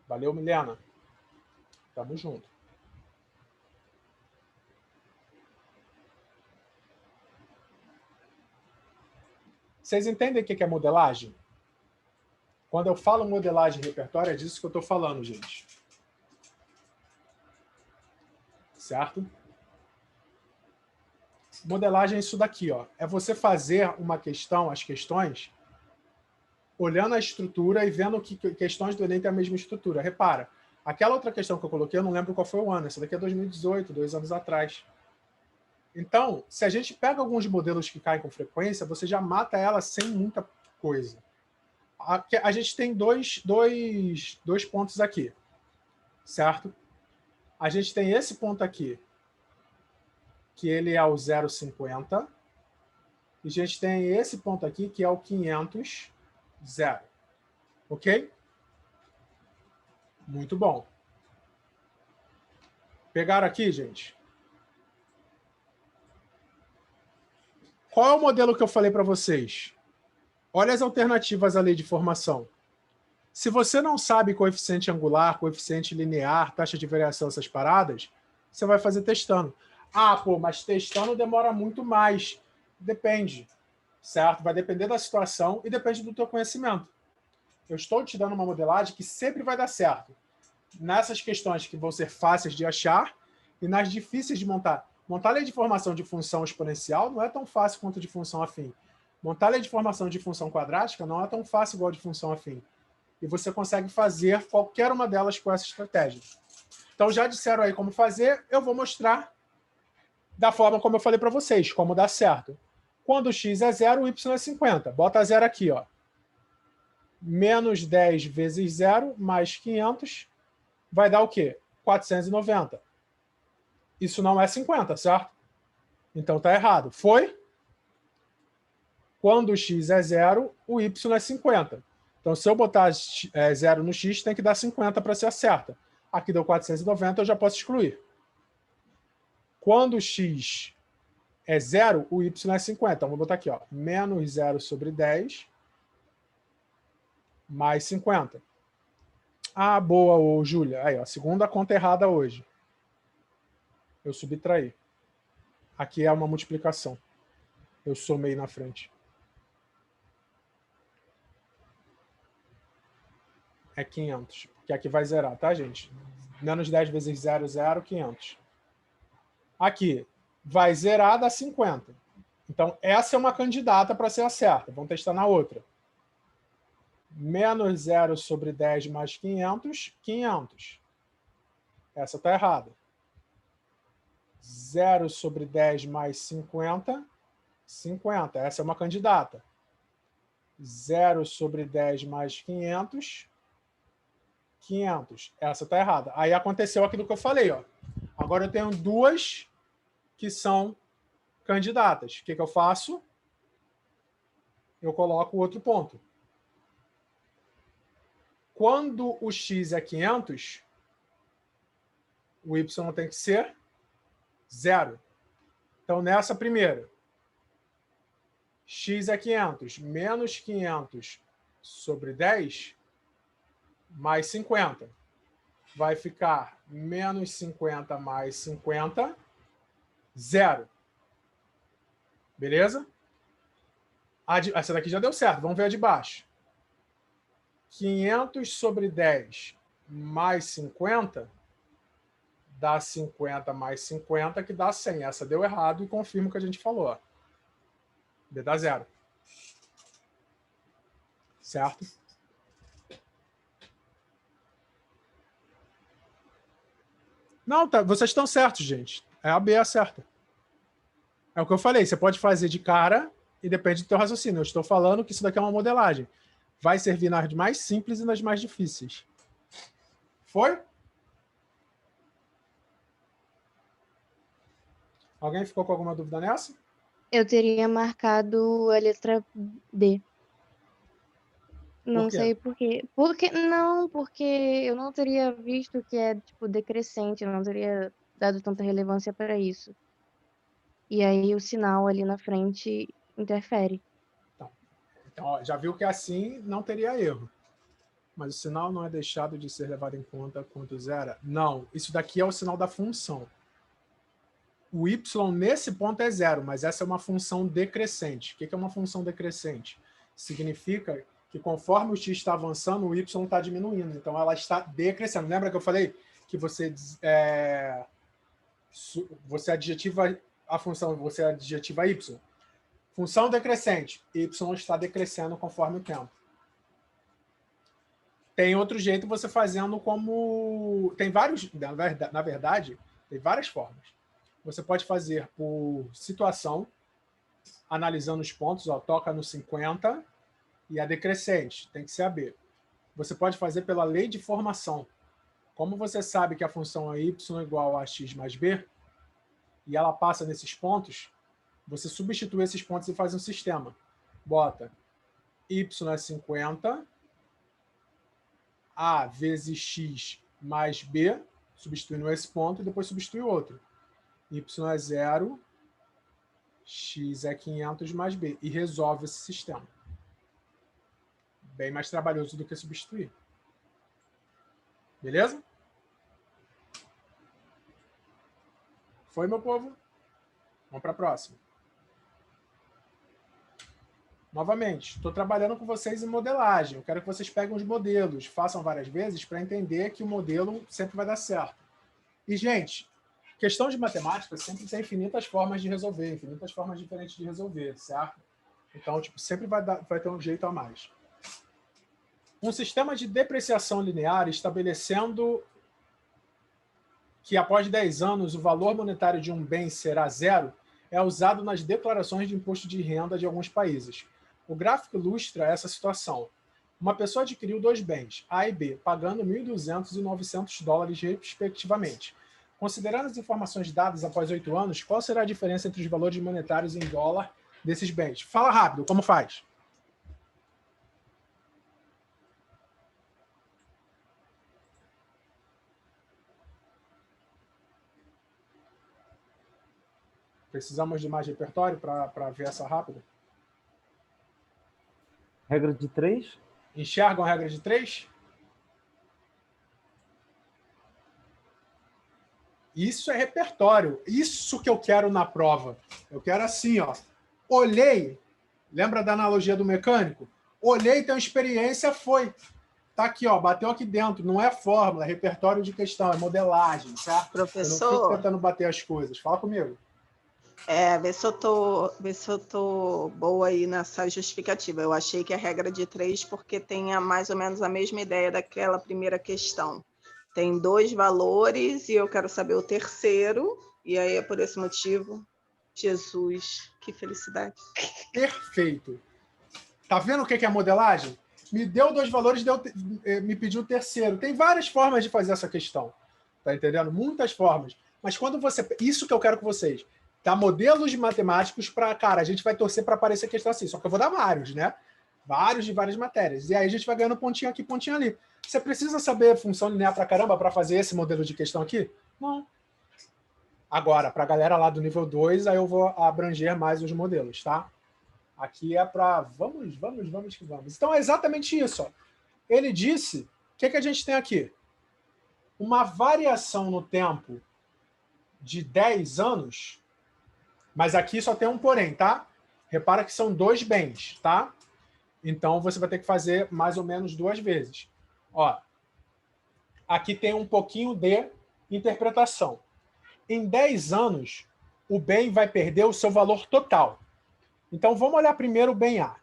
Valeu, Milena? Tamo junto. Vocês entendem o que é modelagem? Quando eu falo modelagem e repertório, é disso que eu estou falando, gente. Certo? Modelagem é isso daqui, ó. É você fazer uma questão, as questões, olhando a estrutura e vendo que questões do Enem têm a mesma estrutura. Repara, aquela outra questão que eu coloquei, eu não lembro qual foi o ano. Essa daqui é 2018, 2 anos atrás. Então, se a gente pega alguns modelos que caem com frequência, você já mata ela sem muita coisa. A gente tem dois pontos aqui, certo? A gente tem esse ponto aqui, que ele é o 0,50. E a gente tem esse ponto aqui, que é o 500, 0. Ok? Muito bom. Pegaram aqui, gente? Qual é o modelo que eu falei para vocês? Olha as alternativas à lei de formação. Se você não sabe coeficiente angular, coeficiente linear, taxa de variação, essas paradas, você vai fazer testando. Ah, pô, mas testando demora muito mais. Depende, certo? Vai depender da situação e depende do teu conhecimento. Eu estou te dando uma modelagem que sempre vai dar certo. Nessas questões que vão ser fáceis de achar e nas difíceis de montar. Montar a lei de formação de função exponencial não é tão fácil quanto de função afim. Montar a lei de formação de função quadrática não é tão fácil igual de função afim. E você consegue fazer qualquer uma delas com essa estratégia. Então, já disseram aí como fazer, eu vou mostrar da forma como eu falei para vocês, como dá certo. Quando o x é 0, o y é 50. Bota 0 aqui, ó. Menos 10 vezes 0 mais 500 vai dar o quê? 490. Isso não é 50, certo? Então tá errado. Foi? Quando o x é 0, o y é 50. Então, se eu botar 0 no x, tem que dar 50 para ser certa. Aqui deu 490, eu já posso excluir. Quando o x é 0, o y é 50. Então, vou botar aqui, ó, menos 0 sobre 10 mais 50. Ah, boa, ô, Júlia. Aí, ó, segunda conta errada hoje. Eu subtraí. Aqui é uma multiplicação. Eu somei na frente. É 500. Porque aqui vai zerar, tá, gente? Menos 10 vezes 0, 0, 500. Aqui, vai zerar, dá 50. Então, essa é uma candidata para ser a certa. Vamos testar na outra. Menos 0 sobre 10 mais 500, 500. Essa está errada. 0 sobre 10 mais 50, 50. Essa é uma candidata. 0 sobre 10 mais 500, 500. Essa está errada. Aí aconteceu aquilo que eu falei, ó. Agora eu tenho duas que são candidatas. O que eu faço? Eu coloco outro ponto. Quando o x é 500, o y tem que ser 0. Então, nessa primeira, x é 500 menos 500 sobre 10 mais 50. Vai ficar menos 50 mais 50, 0. Beleza? Essa daqui já deu certo. Vamos ver a de baixo. 500 sobre 10 mais 50 dá 50 mais 50, que dá 100. Essa deu errado e confirmo o que a gente falou. Ó. B dá 0. Certo? Não, tá, vocês estão certos, gente. É a B a certa. É o que eu falei. Você pode fazer de cara e depende do teu raciocínio. Eu estou falando que isso daqui é uma modelagem. Vai servir nas mais simples e nas mais difíceis. Foi? Alguém ficou com alguma dúvida nessa? Eu teria marcado a letra D. Não sei por quê. Porque eu não teria visto que é tipo decrescente, eu não teria dado tanta relevância para isso. E aí o sinal ali na frente interfere. Então, ó, já viu que assim não teria erro. Mas o sinal não é deixado de ser levado em conta quando zera? Não, isso daqui é o sinal da função. O y nesse ponto é 0, mas essa é uma função decrescente. O que é uma função decrescente? Significa que conforme o x está avançando, o y está diminuindo. Então, ela está decrescendo. Lembra que eu falei que você adjetiva a função, você adjetiva y? Função decrescente. Y está decrescendo conforme o tempo. Tem outro jeito você fazendo como... Tem vários... Na verdade, tem várias formas. Você pode fazer por situação, analisando os pontos, ó, toca no 50 e a decrescente, tem que ser a B. Você pode fazer pela lei de formação. Como você sabe que a função é y igual a x mais b, e ela passa nesses pontos, você substitui esses pontos e faz um sistema. Bota y é 50, a vezes x mais b, substituindo esse ponto, e depois substitui outro. Y é 0, x é 500 mais b. E resolve esse sistema. Bem mais trabalhoso do que substituir. Beleza? Foi, meu povo? Vamos para a próxima. Novamente, estou trabalhando com vocês em modelagem. Eu quero que vocês peguem os modelos, façam várias vezes para entender que o modelo sempre vai dar certo. E, gente, questão de matemática sempre tem infinitas formas de resolver, infinitas formas diferentes de resolver, certo? Então, tipo, sempre vai ter um jeito a mais. Um sistema de depreciação linear estabelecendo que após 10 anos o valor monetário de um bem será zero é usado nas declarações de imposto de renda de alguns países. O gráfico ilustra essa situação. Uma pessoa adquiriu dois bens, A e B, pagando 1.200 e 900 dólares respectivamente. Considerando as informações dadas após 8 anos, qual será a diferença entre os valores monetários em dólar desses bens? Fala rápido, como faz? Precisamos de mais repertório para ver essa rápida? Regra de 3? Enxergam a regra de 3? Isso é repertório. Isso que eu quero na prova. Eu quero assim, ó. Olhei, lembra da analogia do mecânico? Olhei, tem uma experiência, foi. Tá aqui, ó, bateu aqui dentro. Não é fórmula, é repertório de questão, é modelagem, certo? Professor, eu não fico tentando bater as coisas. Fala comigo. vê se eu tô boa aí nessa justificativa. Eu achei que a regra de 3 porque tem mais ou menos a mesma ideia daquela primeira questão. Tem 2 valores e eu quero saber o terceiro, e aí é por esse motivo. Jesus, que felicidade. Perfeito. Tá vendo o que é modelagem? Me deu 2 valores, me pediu o terceiro. Tem várias formas de fazer essa questão. Tá entendendo? Muitas formas. Mas quando você... Isso que eu quero com vocês. Tá? Modelos matemáticos para... Cara, a gente vai torcer para aparecer questão assim. Só que eu vou dar vários, né? Vários de várias matérias. E aí a gente vai ganhando pontinho aqui, pontinho ali. Você precisa saber função linear pra caramba para fazer esse modelo de questão aqui? Não. Agora, para a galera lá do nível 2, aí eu vou abranger mais os modelos, tá? Aqui é para vamos que vamos. Então é exatamente isso. Ó. Ele disse, o que a gente tem aqui? Uma variação no tempo de 10 anos, mas aqui só tem um porém, tá? Repara que são 2 bens, tá? Então você vai ter que fazer mais ou menos 2 vezes. Ó, aqui tem um pouquinho de interpretação. Em 10 anos, o bem vai perder o seu valor total. Então, vamos olhar primeiro o bem A.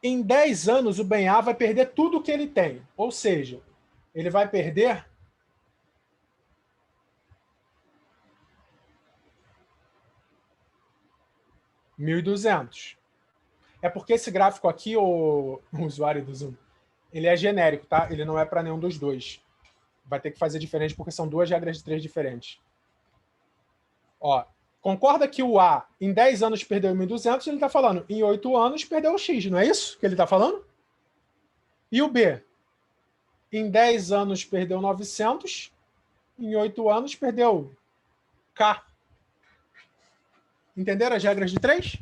Em 10 anos, o bem A vai perder tudo que ele tem. Ou seja, ele vai perder $1.200. É porque esse gráfico aqui, o usuário do Zoom, ele é genérico, tá? Ele não é para nenhum dos dois. Vai ter que fazer diferente porque são 2 regras de 3 diferentes. Ó, concorda que o A em 10 anos perdeu 1.200, ele está falando em 8 anos perdeu o X, não é isso que ele está falando? E o B? Em 10 anos perdeu 900, em 8 anos perdeu K. Entenderam as regras de 3?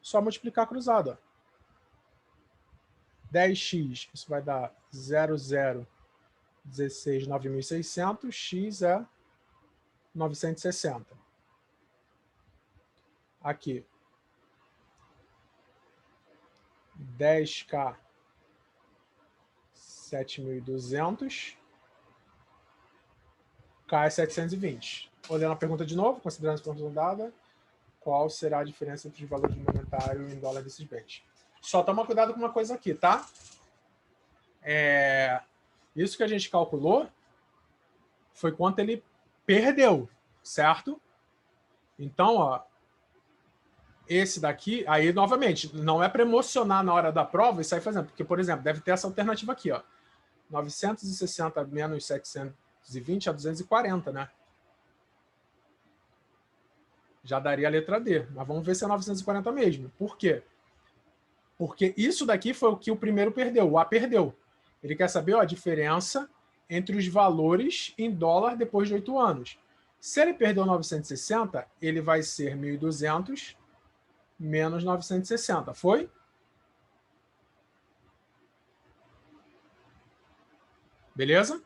Só multiplicar cruzado. Ó. 10x, isso vai dar 0,016,9.600, x é 960. Aqui. 10K, 7.200. K é 720. Olhando a pergunta de novo, considerando a informação dada, qual será a diferença entre os valores monetários em dólar desses bens? Só toma cuidado com uma coisa aqui, tá? Isso que a gente calculou foi quanto ele perdeu, certo? Então, ó, esse daqui, aí, novamente, não é para emocionar na hora da prova e sair fazendo, porque, por exemplo, deve ter essa alternativa aqui, ó. 960 menos 720 é 240, né? Já daria a letra D, mas vamos ver se é 940 mesmo. Por quê? Porque isso daqui foi o que o primeiro perdeu, o A perdeu. Ele quer saber ó, a diferença entre os valores em dólar depois de 8 anos. Se ele perdeu 960, ele vai ser 1.200 menos 960. Foi? Beleza?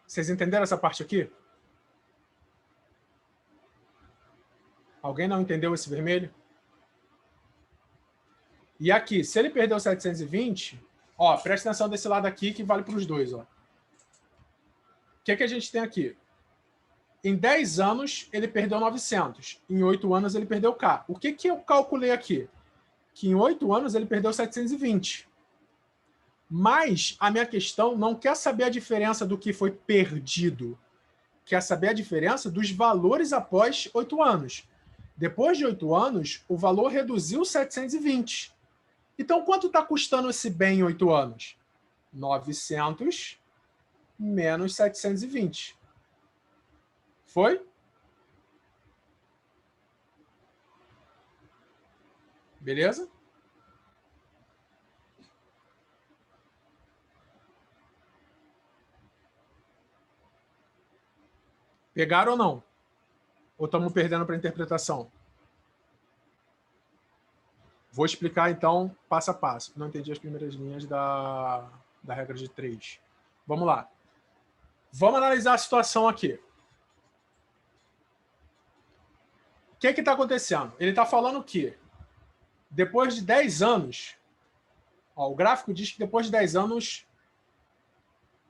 Vocês entenderam essa parte aqui? Alguém não entendeu esse vermelho? E aqui, se ele perdeu 720, ó, presta atenção desse lado aqui que vale para os dois. Ó. O que a gente tem aqui? Em 10 anos, ele perdeu 900. Em 8 anos, ele perdeu K. O que eu calculei aqui? Que em 8 anos, ele perdeu 720. Mas a minha questão não quer saber a diferença do que foi perdido. Quer saber a diferença dos valores após 8 anos. Depois de 8 anos, o valor reduziu 720. Então, quanto está custando esse bem em 8 anos? 900 menos 720. Foi? Beleza? Pegaram ou não? Ou estamos perdendo para a interpretação? Vou explicar, então, passo a passo. Não entendi as primeiras linhas da regra de 3. Vamos lá. Vamos analisar a situação aqui. O que está acontecendo? Ele está falando que depois de 10 anos, ó, o gráfico diz que depois de 10 anos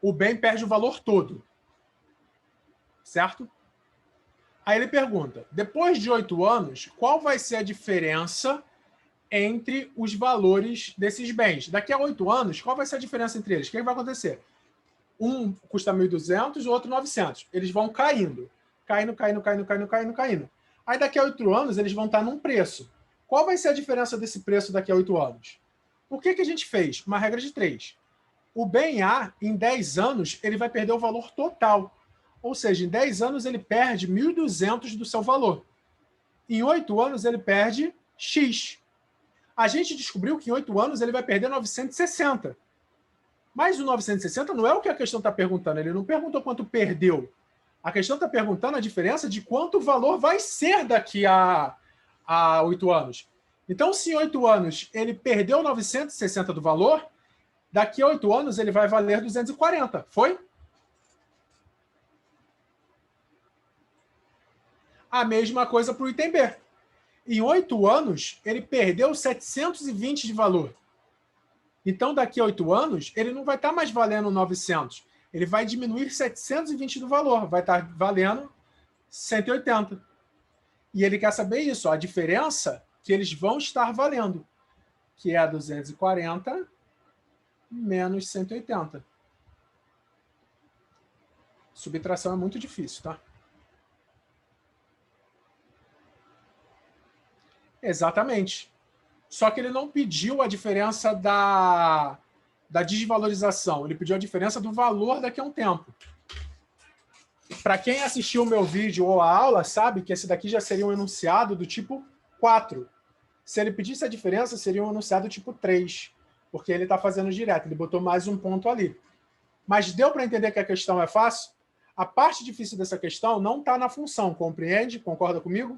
o bem perde o valor todo. Certo? Aí ele pergunta, depois de 8 anos, qual vai ser a diferença entre os valores desses bens? Daqui a 8 anos, qual vai ser a diferença entre eles? O que vai acontecer? Um custa 1.200, o outro 900. Eles vão caindo. Caindo. Aí daqui a 8 anos, eles vão estar num preço. Qual vai ser a diferença desse preço daqui a 8 anos? Por que a gente fez? Uma regra de 3. O bem A, em 10 anos, ele vai perder o valor total. Ou seja, em 10 anos ele perde 1.200 do seu valor. Em 8 anos ele perde X. A gente descobriu que em 8 anos ele vai perder 960. Mas o 960 não é o que a questão está perguntando. Ele não perguntou quanto perdeu. A questão está perguntando a diferença de quanto o valor vai ser daqui a 8 anos. Então, se em 8 anos ele perdeu 960 do valor, daqui a 8 anos ele vai valer 240. Foi? A mesma coisa para o item B. Em 8 anos, ele perdeu 720 de valor. Então, daqui a 8 anos, ele não vai estar mais valendo 900. Ele vai diminuir 720 do valor. Vai estar valendo 180. E ele quer saber isso, a diferença que eles vão estar valendo, que é 240 menos 180. Subtração é muito difícil, tá? Exatamente. Só que ele não pediu a diferença da desvalorização. Ele pediu a diferença do valor daqui a um tempo. Para quem assistiu o meu vídeo ou a aula, sabe que esse daqui já seria um enunciado do tipo 4. Se ele pedisse a diferença, seria um enunciado tipo 3. Porque ele está fazendo direto. Ele botou mais um ponto ali. Mas deu para entender que a questão é fácil? A parte difícil dessa questão não está na função. Compreende? Concorda comigo?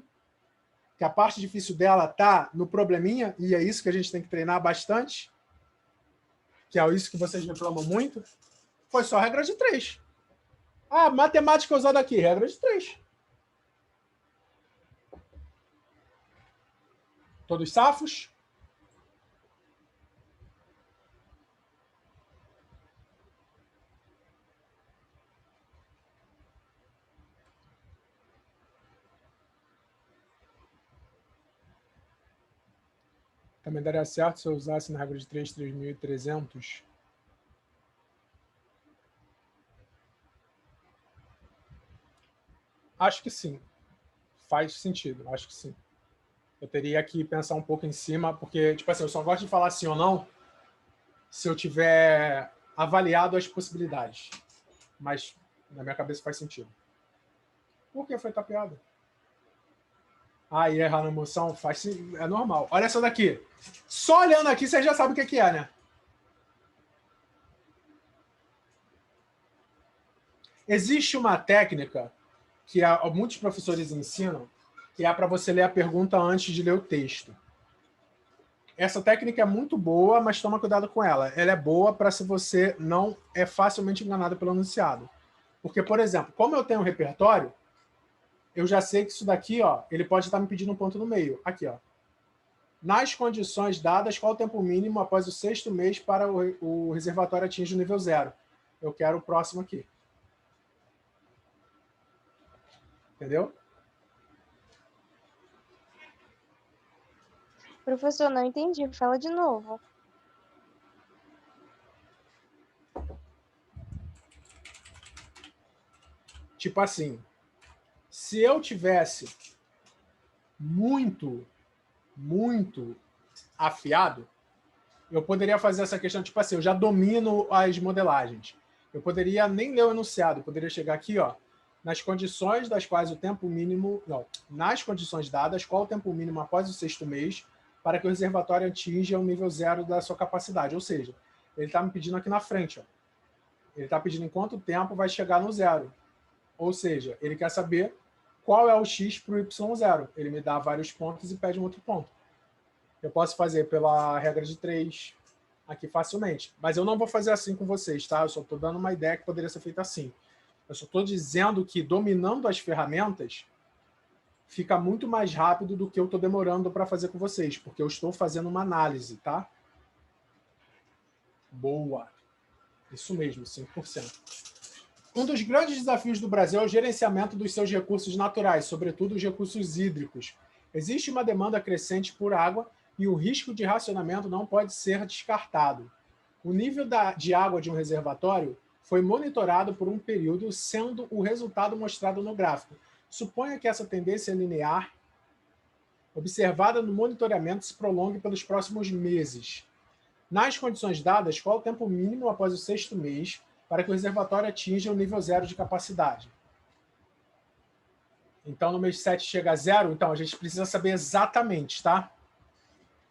Que a parte difícil dela está no probleminha, e é isso que a gente tem que treinar bastante, que é isso que vocês reclamam muito, foi só regra de 3. Ah, matemática usada aqui, regra de 3. Todos safos? Também daria certo se eu usasse na regra de 3, 3.300. Acho que sim. Faz sentido, acho que sim. Eu teria que pensar um pouco em cima, porque, tipo assim, eu só gosto de falar sim ou não se eu tiver avaliado as possibilidades. Mas na minha cabeça faz sentido. Por que foi tapeado? Ah, e errar na emoção é normal. Olha essa daqui. Só olhando aqui, você já sabe o que é, né? Existe uma técnica que muitos professores ensinam, que é para você ler a pergunta antes de ler o texto. Essa técnica é muito boa, mas toma cuidado com ela. Ela é boa para se você não é facilmente enganado pelo enunciado. Porque, por exemplo, como eu tenho um repertório, eu já sei que isso daqui, ó, ele pode estar me pedindo um ponto no meio. Aqui, ó. Nas condições dadas, qual o tempo mínimo após o 6º mês para o reservatório atingir o nível 0? Eu quero o próximo aqui. Entendeu? Professor, não entendi. Fala de novo. Tipo assim, se eu tivesse muito afiado, eu poderia fazer essa questão, tipo assim, eu já domino as modelagens. Eu poderia nem ler o enunciado, eu poderia chegar aqui, ó, nas condições das quais o tempo mínimo... Não, nas condições dadas, qual o tempo mínimo após o 6º mês para que o reservatório atinja o nível 0 da sua capacidade. Ou seja, ele está me pedindo aqui na frente, ó. Ele está pedindo em quanto tempo vai chegar no 0. Ou seja, ele quer saber qual é o x para o y0. Ele me dá vários pontos e pede um outro ponto. Eu posso fazer pela regra de 3 aqui facilmente. Mas eu não vou fazer assim com vocês, tá? Eu só estou dando uma ideia que poderia ser feita assim. Eu só estou dizendo que, dominando as ferramentas, fica muito mais rápido do que eu estou demorando para fazer com vocês, porque eu estou fazendo uma análise, tá? Boa. Isso mesmo, 5%. Um dos grandes desafios do Brasil é o gerenciamento dos seus recursos naturais, sobretudo os recursos hídricos. Existe uma demanda crescente por água e o risco de racionamento não pode ser descartado. O nível de água de um reservatório foi monitorado por um período, sendo o resultado mostrado no gráfico. Suponha que essa tendência linear observada no monitoramento se prolongue pelos próximos meses. Nas condições dadas, qual o tempo mínimo após o 6º mês para que o reservatório atinja o nível 0 de capacidade? Então, no mês 7 chega a 0, então a gente precisa saber exatamente, tá?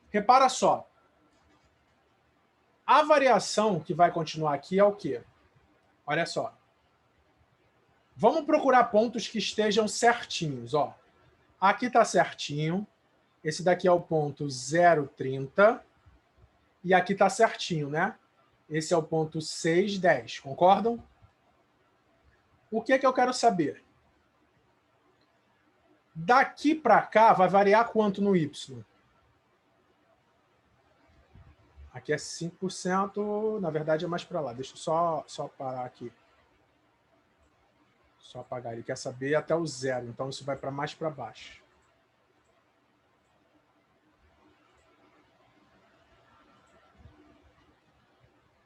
Repara só. A variação que vai continuar aqui é o quê? Olha só. Vamos procurar pontos que estejam certinhos. Ó. Aqui está certinho. Esse daqui é o ponto 0,30. E aqui está certinho, né? Esse é o ponto 6,10. Concordam? O que é que eu quero saber? Daqui para cá vai variar quanto no Y? Aqui é 5%, na verdade é mais para lá. Deixa eu só parar aqui. Só apagar. Ele quer saber até o 0, então isso vai para mais para baixo.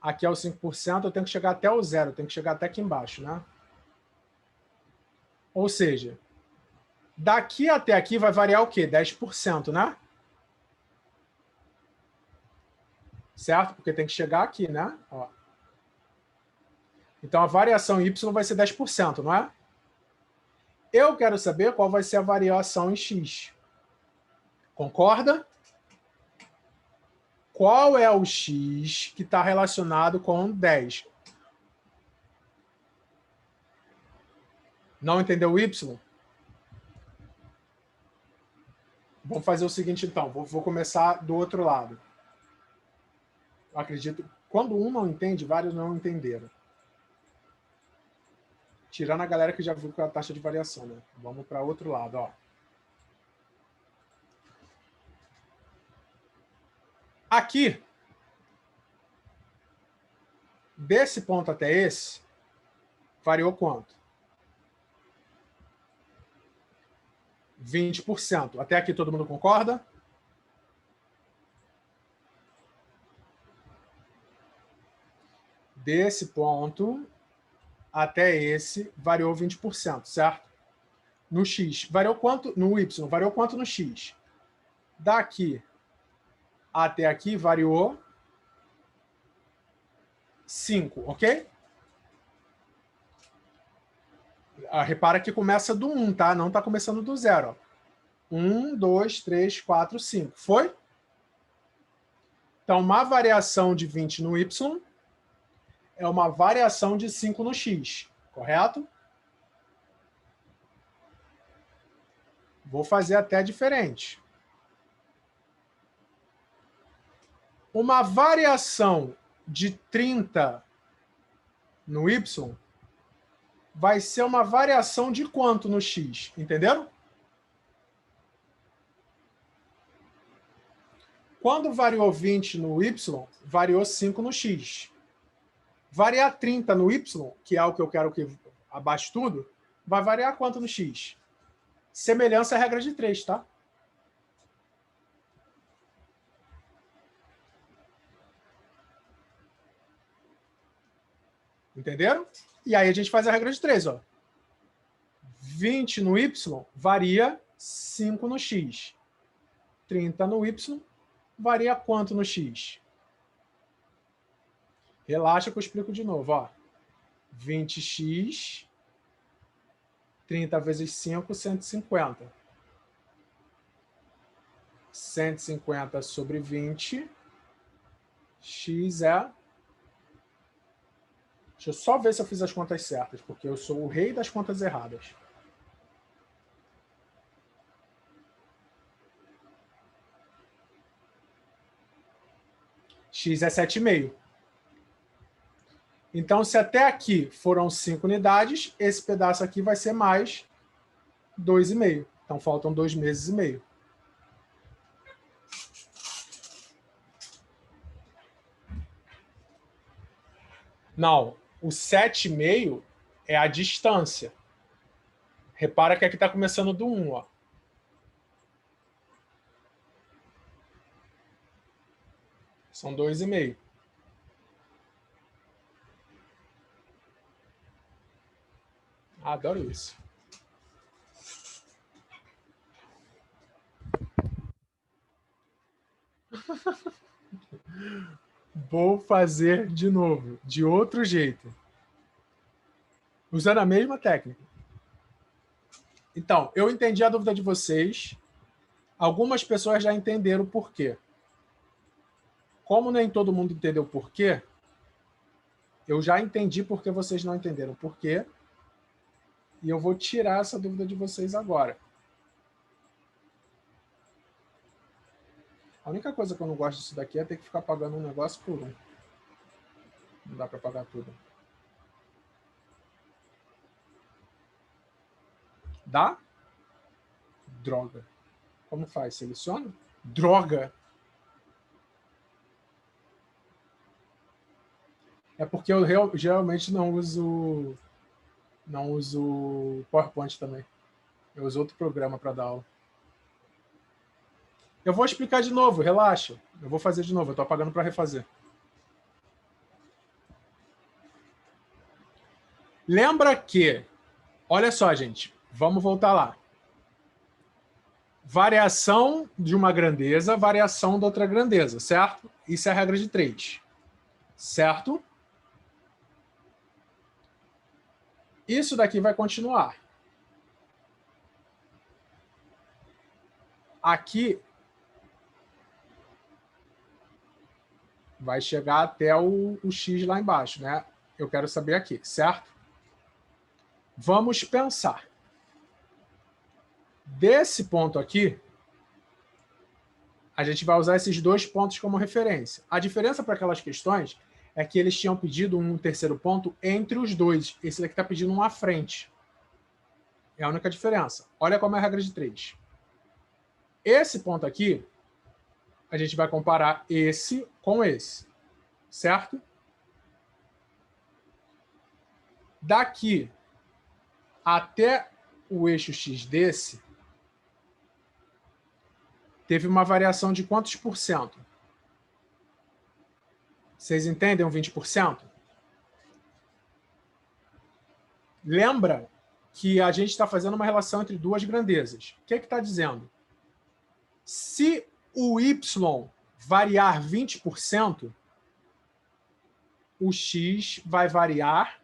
Aqui é o 5%, eu tenho que chegar até o 0, eu tenho que chegar até aqui embaixo, né? Ou seja, daqui até aqui vai variar o quê? 10%, né? Certo? Porque tem que chegar aqui, né? Ó. Então, a variação Y vai ser 10%, não é? Eu quero saber qual vai ser a variação em X. Concorda? Qual é o X que está relacionado com 10? Não entendeu o Y? Vamos fazer o seguinte, então. Vou começar do outro lado. Eu acredito que quando um não entende, vários não entenderam. Tirando a galera que já viu com a taxa de variação, né? Vamos para outro lado, ó. Aqui, desse ponto até esse, variou quanto? 20%. Até aqui todo mundo concorda? Desse ponto até esse, variou 20%, certo? No X, variou quanto? No Y, variou quanto no X? Daqui até aqui, variou 5, ok? Repara que começa do 1, tá? Não está começando do 0. 1, 2, 3, 4, 5. Foi? Então, uma variação de 20 no Y é uma variação de 5 no X, correto? Vou fazer até diferente. Uma variação de 30 no Y vai ser uma variação de quanto no X? Entenderam? Quando variou 20 no Y, variou 5 no X. Variar 30 no Y, que é o que eu quero que abaixe tudo, vai variar quanto no X? Semelhança à regra de 3, tá? Entenderam? E aí a gente faz a regra de 3, ó. 20 no Y varia 5 no X. 30 no Y varia quanto no X? Relaxa que eu explico de novo, ó. 20x, 30 vezes 5, 150. 150 sobre 20, x é... Deixa eu só ver se eu fiz as contas certas, porque eu sou o rei das contas erradas. X é 7,5. Então, se até aqui foram 5 unidades, esse pedaço aqui vai ser mais 2,5. Então, faltam 2 meses e meio. Não, o 7,5 é a distância. Repara que aqui está começando do 1, ó. São 2,5. Adoro isso. Vou fazer de novo, de outro jeito. Usando a mesma técnica. Então, eu entendi a dúvida de vocês. Algumas pessoas já entenderam o porquê. Como nem todo mundo entendeu o porquê, eu já entendi porque vocês não entenderam o porquê. E eu vou tirar essa dúvida de vocês agora. A única coisa que eu não gosto disso daqui é ter que ficar pagando um negócio por um. Não dá para pagar tudo. Dá? Droga. Como faz? Seleciona? Droga! É porque eu geralmente não uso PowerPoint também. Eu uso outro programa para dar aula. Eu vou explicar de novo, relaxa. Eu vou fazer de novo, eu estou pagando para refazer. Lembra que... Olha só, gente. Vamos voltar lá. Variação de uma grandeza, variação da outra grandeza, certo? Isso é a regra de 3. Certo? Isso daqui vai continuar. Aqui vai chegar até o X lá embaixo, né? Eu quero saber aqui, certo? Vamos pensar. Desse ponto aqui, a gente vai usar esses 2 pontos como referência. A diferença para aquelas questões é que eles tinham pedido um terceiro ponto entre os dois. Esse daqui está pedindo um à frente. É a única diferença. Olha como é a regra de 3. Esse ponto aqui, a gente vai comparar esse com esse. Certo? Daqui até o eixo X desse, teve uma variação de quantos por cento? Vocês entendem o 20%? Lembra que a gente está fazendo uma relação entre duas grandezas. O que está dizendo? Se o Y variar 20%, o X vai variar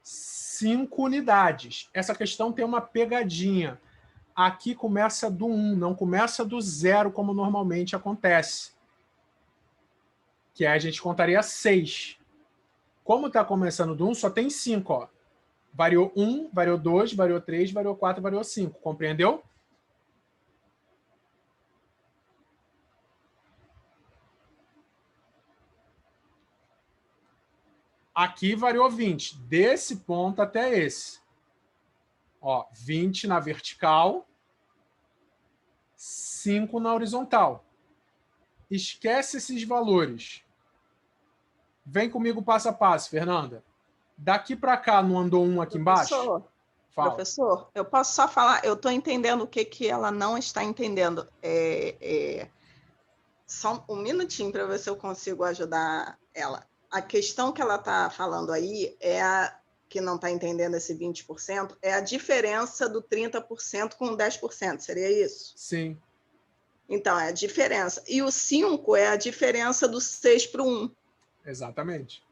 5 unidades. Essa questão tem uma pegadinha. Aqui começa do 1, não começa do 0, como normalmente acontece. Que aí a gente contaria 6. Como está começando do 1, só tem 5. Ó. Variou 1, variou 2, variou 3, variou 4, variou 5. Compreendeu? Aqui variou 20. Desse ponto até esse. Ó, 20 na vertical, 5 na horizontal. Esquece esses valores. Vem comigo passo a passo, Fernanda. Daqui para cá não andou 1 aqui embaixo? Fala. Professor, eu posso só falar, eu estou entendendo o que ela não está entendendo. Só um minutinho para ver se eu consigo ajudar ela. A questão que ela está falando aí que não está entendendo esse 20%, é a diferença do 30% com 10%, seria isso? Sim. Então, é a diferença. E o 5 é a diferença do 6 para o 1. Exatamente.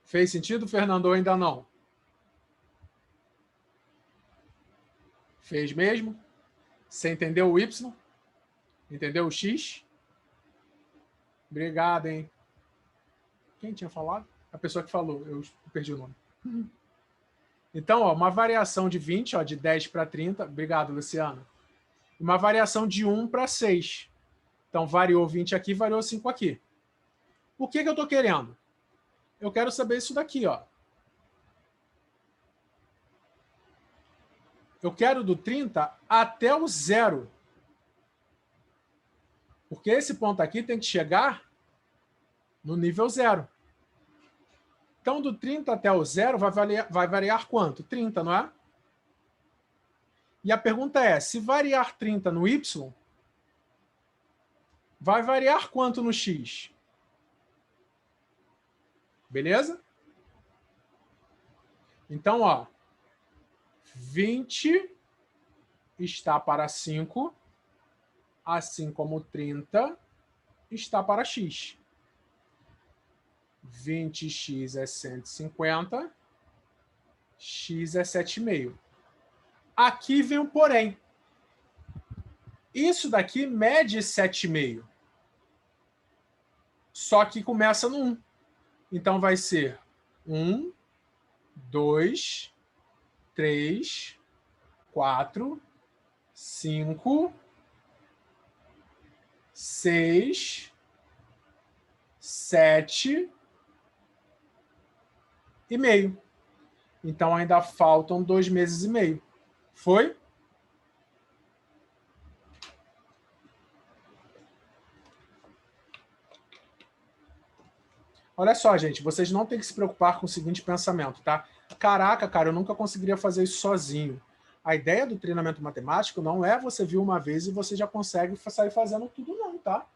Fez sentido, Fernando, ou ainda não? Fez mesmo? Você entendeu o Y? Entendeu o X? Obrigado, hein? Quem tinha falado? A pessoa que falou, eu perdi o nome. Então, ó, uma variação de 20, ó, de 10 para 30. Obrigado, Luciano. Uma variação de 1 para 6. Então, variou 20 aqui, variou 5 aqui. O que eu estou querendo? Eu quero saber isso daqui, ó. Eu quero do 30 até o 0. Porque esse ponto aqui tem que chegar no nível 0. Então, do 30 até o 0 vai variar quanto? 30, não é? E a pergunta é, se variar 30 no Y, vai variar quanto no X? Beleza? Então, ó, 20 está para 5, assim como 30 está para X. 20x é 150, x é 7,5. Aqui vem um porém. Isso daqui mede 7,5. Só que começa no 1. Então vai ser 1, 2, 3, 4, 5, 6, 7 e meio. Então ainda faltam 2 meses e meio. Foi? Olha só, gente, vocês não têm que se preocupar com o seguinte pensamento, tá? Caraca, cara, eu nunca conseguiria fazer isso sozinho. A ideia do treinamento matemático não é você vir uma vez e você já consegue sair fazendo tudo não, tá?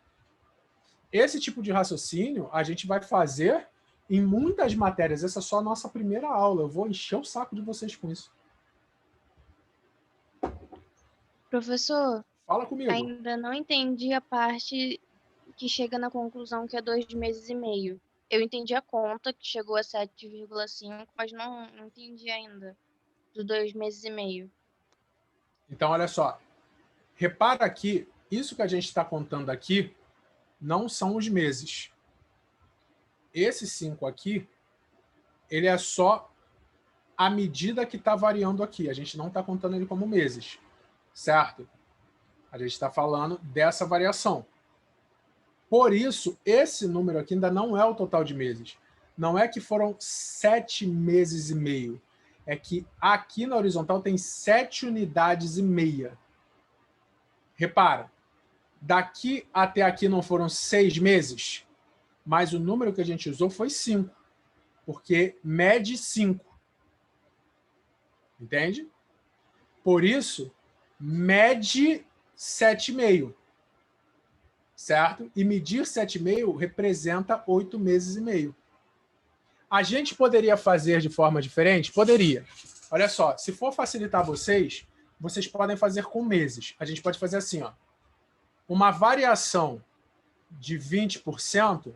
Esse tipo de raciocínio a gente vai fazer em muitas matérias. Essa é só a nossa primeira aula. Eu vou encher o saco de vocês com isso. Professor, Fala comigo. ainda não entendi a parte que chega na conclusão que é 2 meses e meio. Eu entendi a conta, que chegou a 7,5, mas não entendi ainda dos 2 meses e meio. Então, olha só. Repara aqui, isso que a gente está contando aqui não são os meses. Esse 5 aqui, ele é só a medida que está variando aqui. A gente não está contando ele como meses, certo? A gente está falando dessa variação. Por isso, esse número aqui ainda não é o total de meses. Não é que foram 7 meses e meio. É que aqui na horizontal tem 7 unidades e meia. Repara, daqui até aqui não foram 6 meses, mas o número que a gente usou foi 5, porque mede 5. Entende? Por isso, mede 7,5. Certo? E medir 7,5 representa 8 meses e meio. A gente poderia fazer de forma diferente? Poderia. Olha só, se for facilitar vocês, vocês podem fazer com meses. A gente pode fazer assim, ó. Uma variação de 20%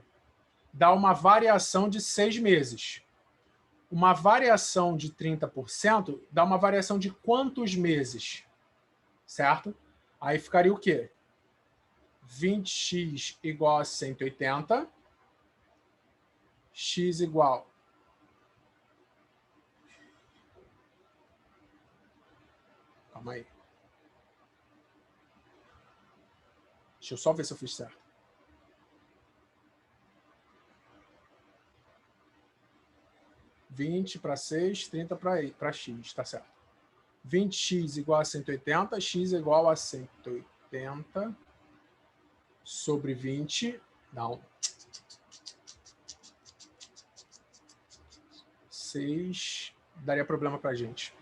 dá uma variação de 6 meses. Uma variação de 30% dá uma variação de quantos meses? Certo? Aí ficaria o quê? 20x igual a 180, x igual calma aí. Deixa eu só ver se eu fiz certo. (20 para 6, 30 para x, tá certo. 20x igual a 180, x igual a 180 sobre 20, não. 6 daria problema para a gente.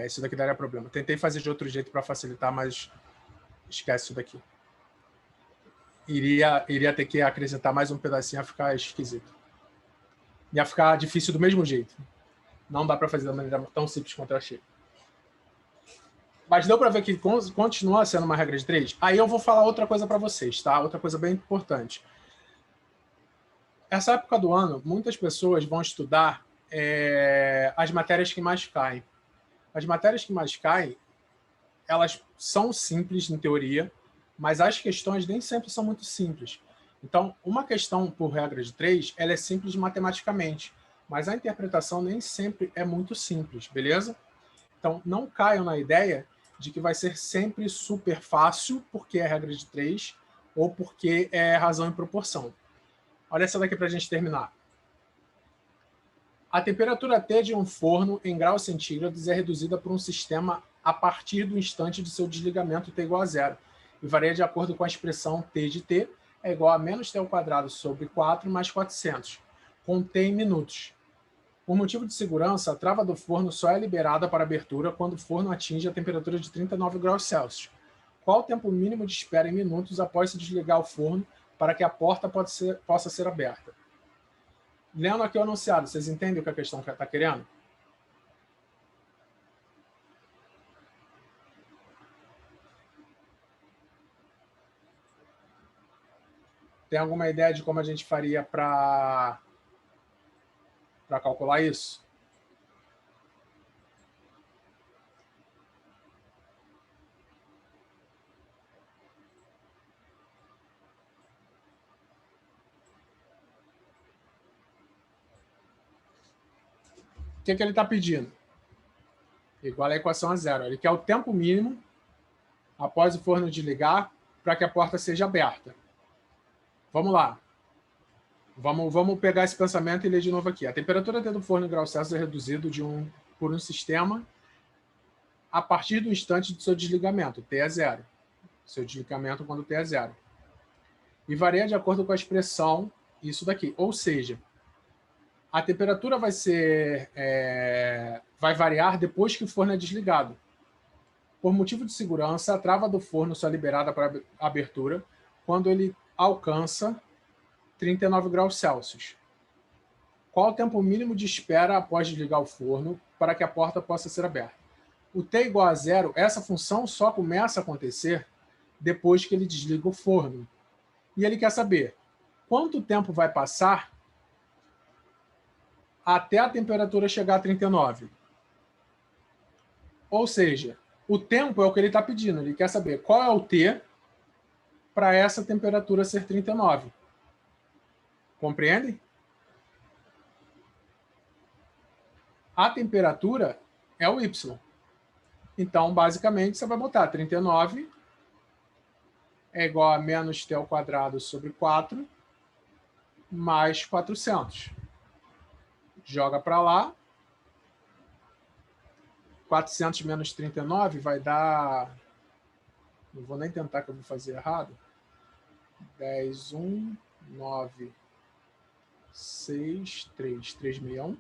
Isso daqui daria problema. Tentei fazer de outro jeito para facilitar, mas esquece isso daqui. Iria ter que acrescentar mais um pedacinho, ia ficar esquisito. Ia ficar difícil do mesmo jeito. Não dá para fazer da maneira tão simples quanto eu achei. Mas deu para ver que continua sendo uma regra de 3? Aí eu vou falar outra coisa para vocês, tá? Outra coisa bem importante. Essa época do ano, muitas pessoas vão estudar as matérias que mais caem. As matérias que mais caem, elas são simples em teoria, mas as questões nem sempre são muito simples. Então, uma questão por regra de 3, ela é simples matematicamente, mas a interpretação nem sempre é muito simples, beleza? Então, não caiam na ideia de que vai ser sempre super fácil, porque é regra de 3, ou porque é razão e proporção. Olha essa daqui para a gente terminar. A temperatura T de um forno em graus centígrados é reduzida por um sistema a partir do instante de seu desligamento T igual a zero, e varia de acordo com a expressão T de T é igual a menos T ao quadrado sobre 4 mais 400, com T em minutos. Por motivo de segurança, a trava do forno só é liberada para abertura quando o forno atinge a temperatura de 39 graus Celsius. Qual o tempo mínimo de espera em minutos após se desligar o forno para que a porta possa ser aberta? Lendo aqui o enunciado, vocês entendem o que a questão está querendo? Tem alguma ideia de como a gente faria para calcular isso? O que ele está pedindo? Igual a equação a zero. Ele quer o tempo mínimo após o forno desligar para que a porta seja aberta. Vamos lá. Vamos pegar esse pensamento e ler de novo aqui. A temperatura dentro do forno em graus Celsius é reduzida por um sistema a partir do instante do seu desligamento, T é zero. Seu desligamento quando T é zero. E varia de acordo com a expressão isso daqui. Ou seja, a temperatura vai variar depois que o forno é desligado. Por motivo de segurança, a trava do forno só é liberada para abertura quando ele alcança 39 graus Celsius. Qual o tempo mínimo de espera após desligar o forno para que a porta possa ser aberta? O T igual a zero, essa função só começa a acontecer depois que ele desliga o forno. E ele quer saber quanto tempo vai passar até a temperatura chegar a 39. Ou seja, o tempo é o que ele está pedindo. Ele quer saber qual é o T para essa temperatura ser 39. Compreendem? A temperatura é o Y. Então, basicamente, você vai botar 39 é igual a menos T ao quadrado sobre 4 mais 400. Joga para lá. 400 menos 39 vai dar... Não vou nem tentar que eu vou fazer errado. 10, 1, 9, 6, 3, 361.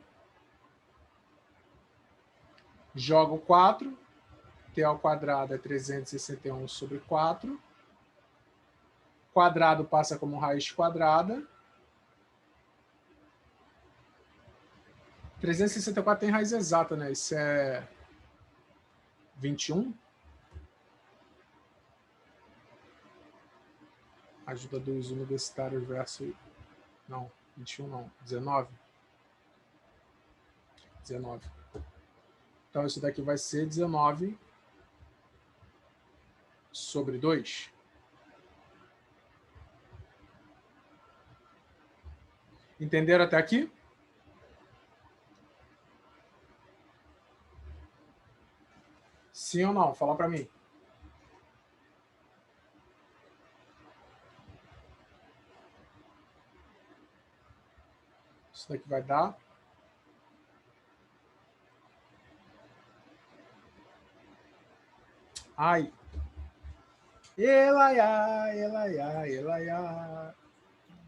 Jogo 4. T ao quadrado é 361 sobre 4. Quadrado passa como raiz quadrada. 364 tem raiz exata, né? Isso é 21. Ajuda dos universitários versus... Não, 21 não. 19. 19. Então, isso daqui vai ser 19 sobre 2. Entenderam até aqui? Sim ou não? Fala para mim. Isso daqui vai dar... Ai. Elaiá, Elaiá, Elaiá.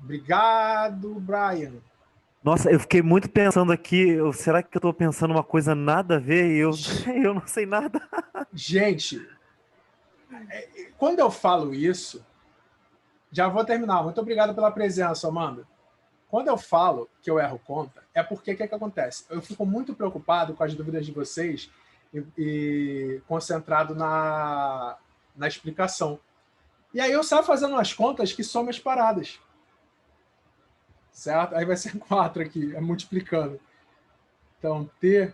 Obrigado, Brian. Nossa, eu fiquei muito pensando aqui, será que eu tô pensando uma coisa nada a ver e eu, eu não sei nada? Gente, quando eu falo isso, já vou terminar. Muito obrigado pela presença, Amanda. Quando eu falo que eu erro conta, é porque o que acontece? Eu fico muito preocupado com as dúvidas de vocês e concentrado na explicação. E aí eu saio fazendo umas contas que somam as paradas. Certo? Aí vai ser 4 aqui, multiplicando. Então, T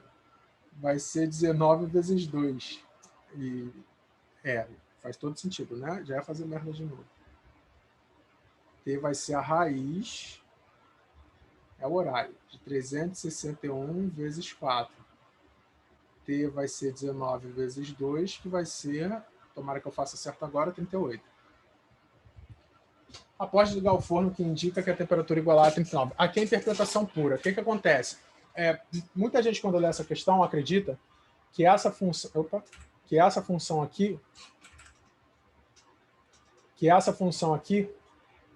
vai ser 19 vezes 2. E faz todo sentido, né? Já ia fazer merda de novo. T vai ser a raiz, é o horário, de 361 vezes 4. T vai ser 19 vezes 2, que vai ser, tomara que eu faça certo agora, 38. Após ligar o forno, que indica que a temperatura igual a 39. Aqui é a interpretação pura. O que acontece? Muita gente, quando lê essa questão, acredita que essa função, aqui,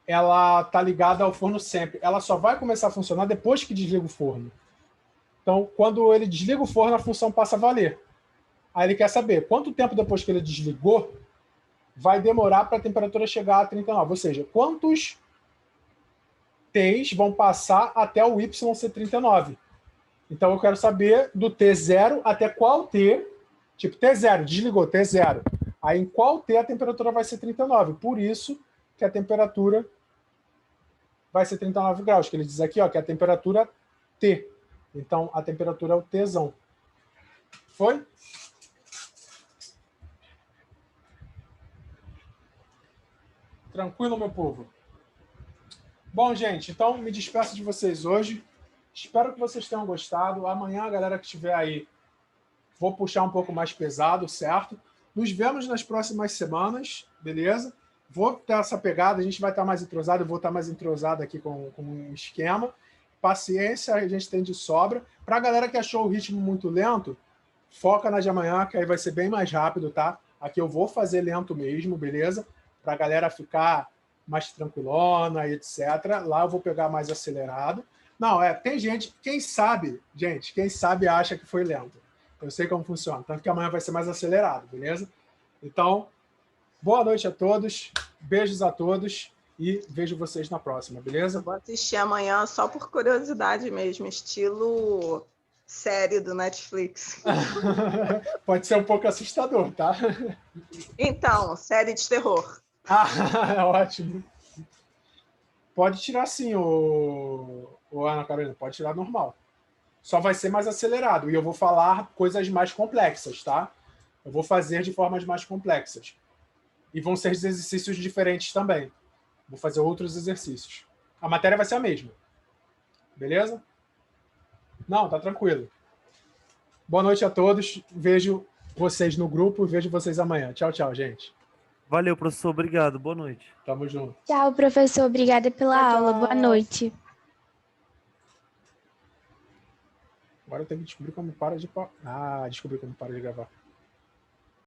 ela está ligada ao forno sempre. Ela só vai começar a funcionar depois que desliga o forno. Então, quando ele desliga o forno, a função passa a valer. Aí ele quer saber quanto tempo depois que ele desligou vai demorar para a temperatura chegar a 39. Ou seja, quantos T's vão passar até o Y ser 39. Então, eu quero saber do T0 até qual T, tipo T0, desligou, T0. Aí, em qual T a temperatura vai ser 39. Por isso que a temperatura vai ser 39 graus, que ele diz aqui, ó, que é a temperatura T. Então, a temperatura é o Tzão. Foi? Tranquilo, meu povo? Bom, gente, então me despeço de vocês hoje. Espero que vocês tenham gostado. Amanhã, a galera que estiver aí, vou puxar um pouco mais pesado, certo? Nos vemos nas próximas semanas, beleza? Vou ter essa pegada, a gente vai estar mais entrosado, eu vou estar mais entrosado aqui com um esquema. Paciência, a gente tem de sobra. Para a galera que achou o ritmo muito lento, foca na de amanhã, que aí vai ser bem mais rápido, tá? Aqui eu vou fazer lento mesmo, beleza? Para a galera ficar mais tranquilona, etc. Lá eu vou pegar mais acelerado. Não, tem gente, quem sabe acha que foi lento. Eu sei como funciona, tanto que amanhã vai ser mais acelerado, beleza? Então, boa noite a todos, beijos a todos e vejo vocês na próxima, beleza? Eu vou assistir amanhã só por curiosidade mesmo, estilo série do Netflix. Pode ser um pouco assustador, tá? Então, série de terror. Ótimo. Pode tirar sim, o Ana Carolina, pode tirar normal. Só vai ser mais acelerado. E eu vou falar coisas mais complexas, tá? Eu vou fazer de formas mais complexas. E vão ser exercícios diferentes também. Vou fazer outros exercícios. A matéria vai ser a mesma. Beleza? Não, tá tranquilo. Boa noite a todos. Vejo vocês no grupo. Vejo vocês amanhã. Tchau, tchau, gente. Valeu, professor. Obrigado. Boa noite. Tamo junto. Tchau, professor. Obrigada pela aula. Boa noite. Agora eu tenho que descobrir como para de... descobri como para de gravar.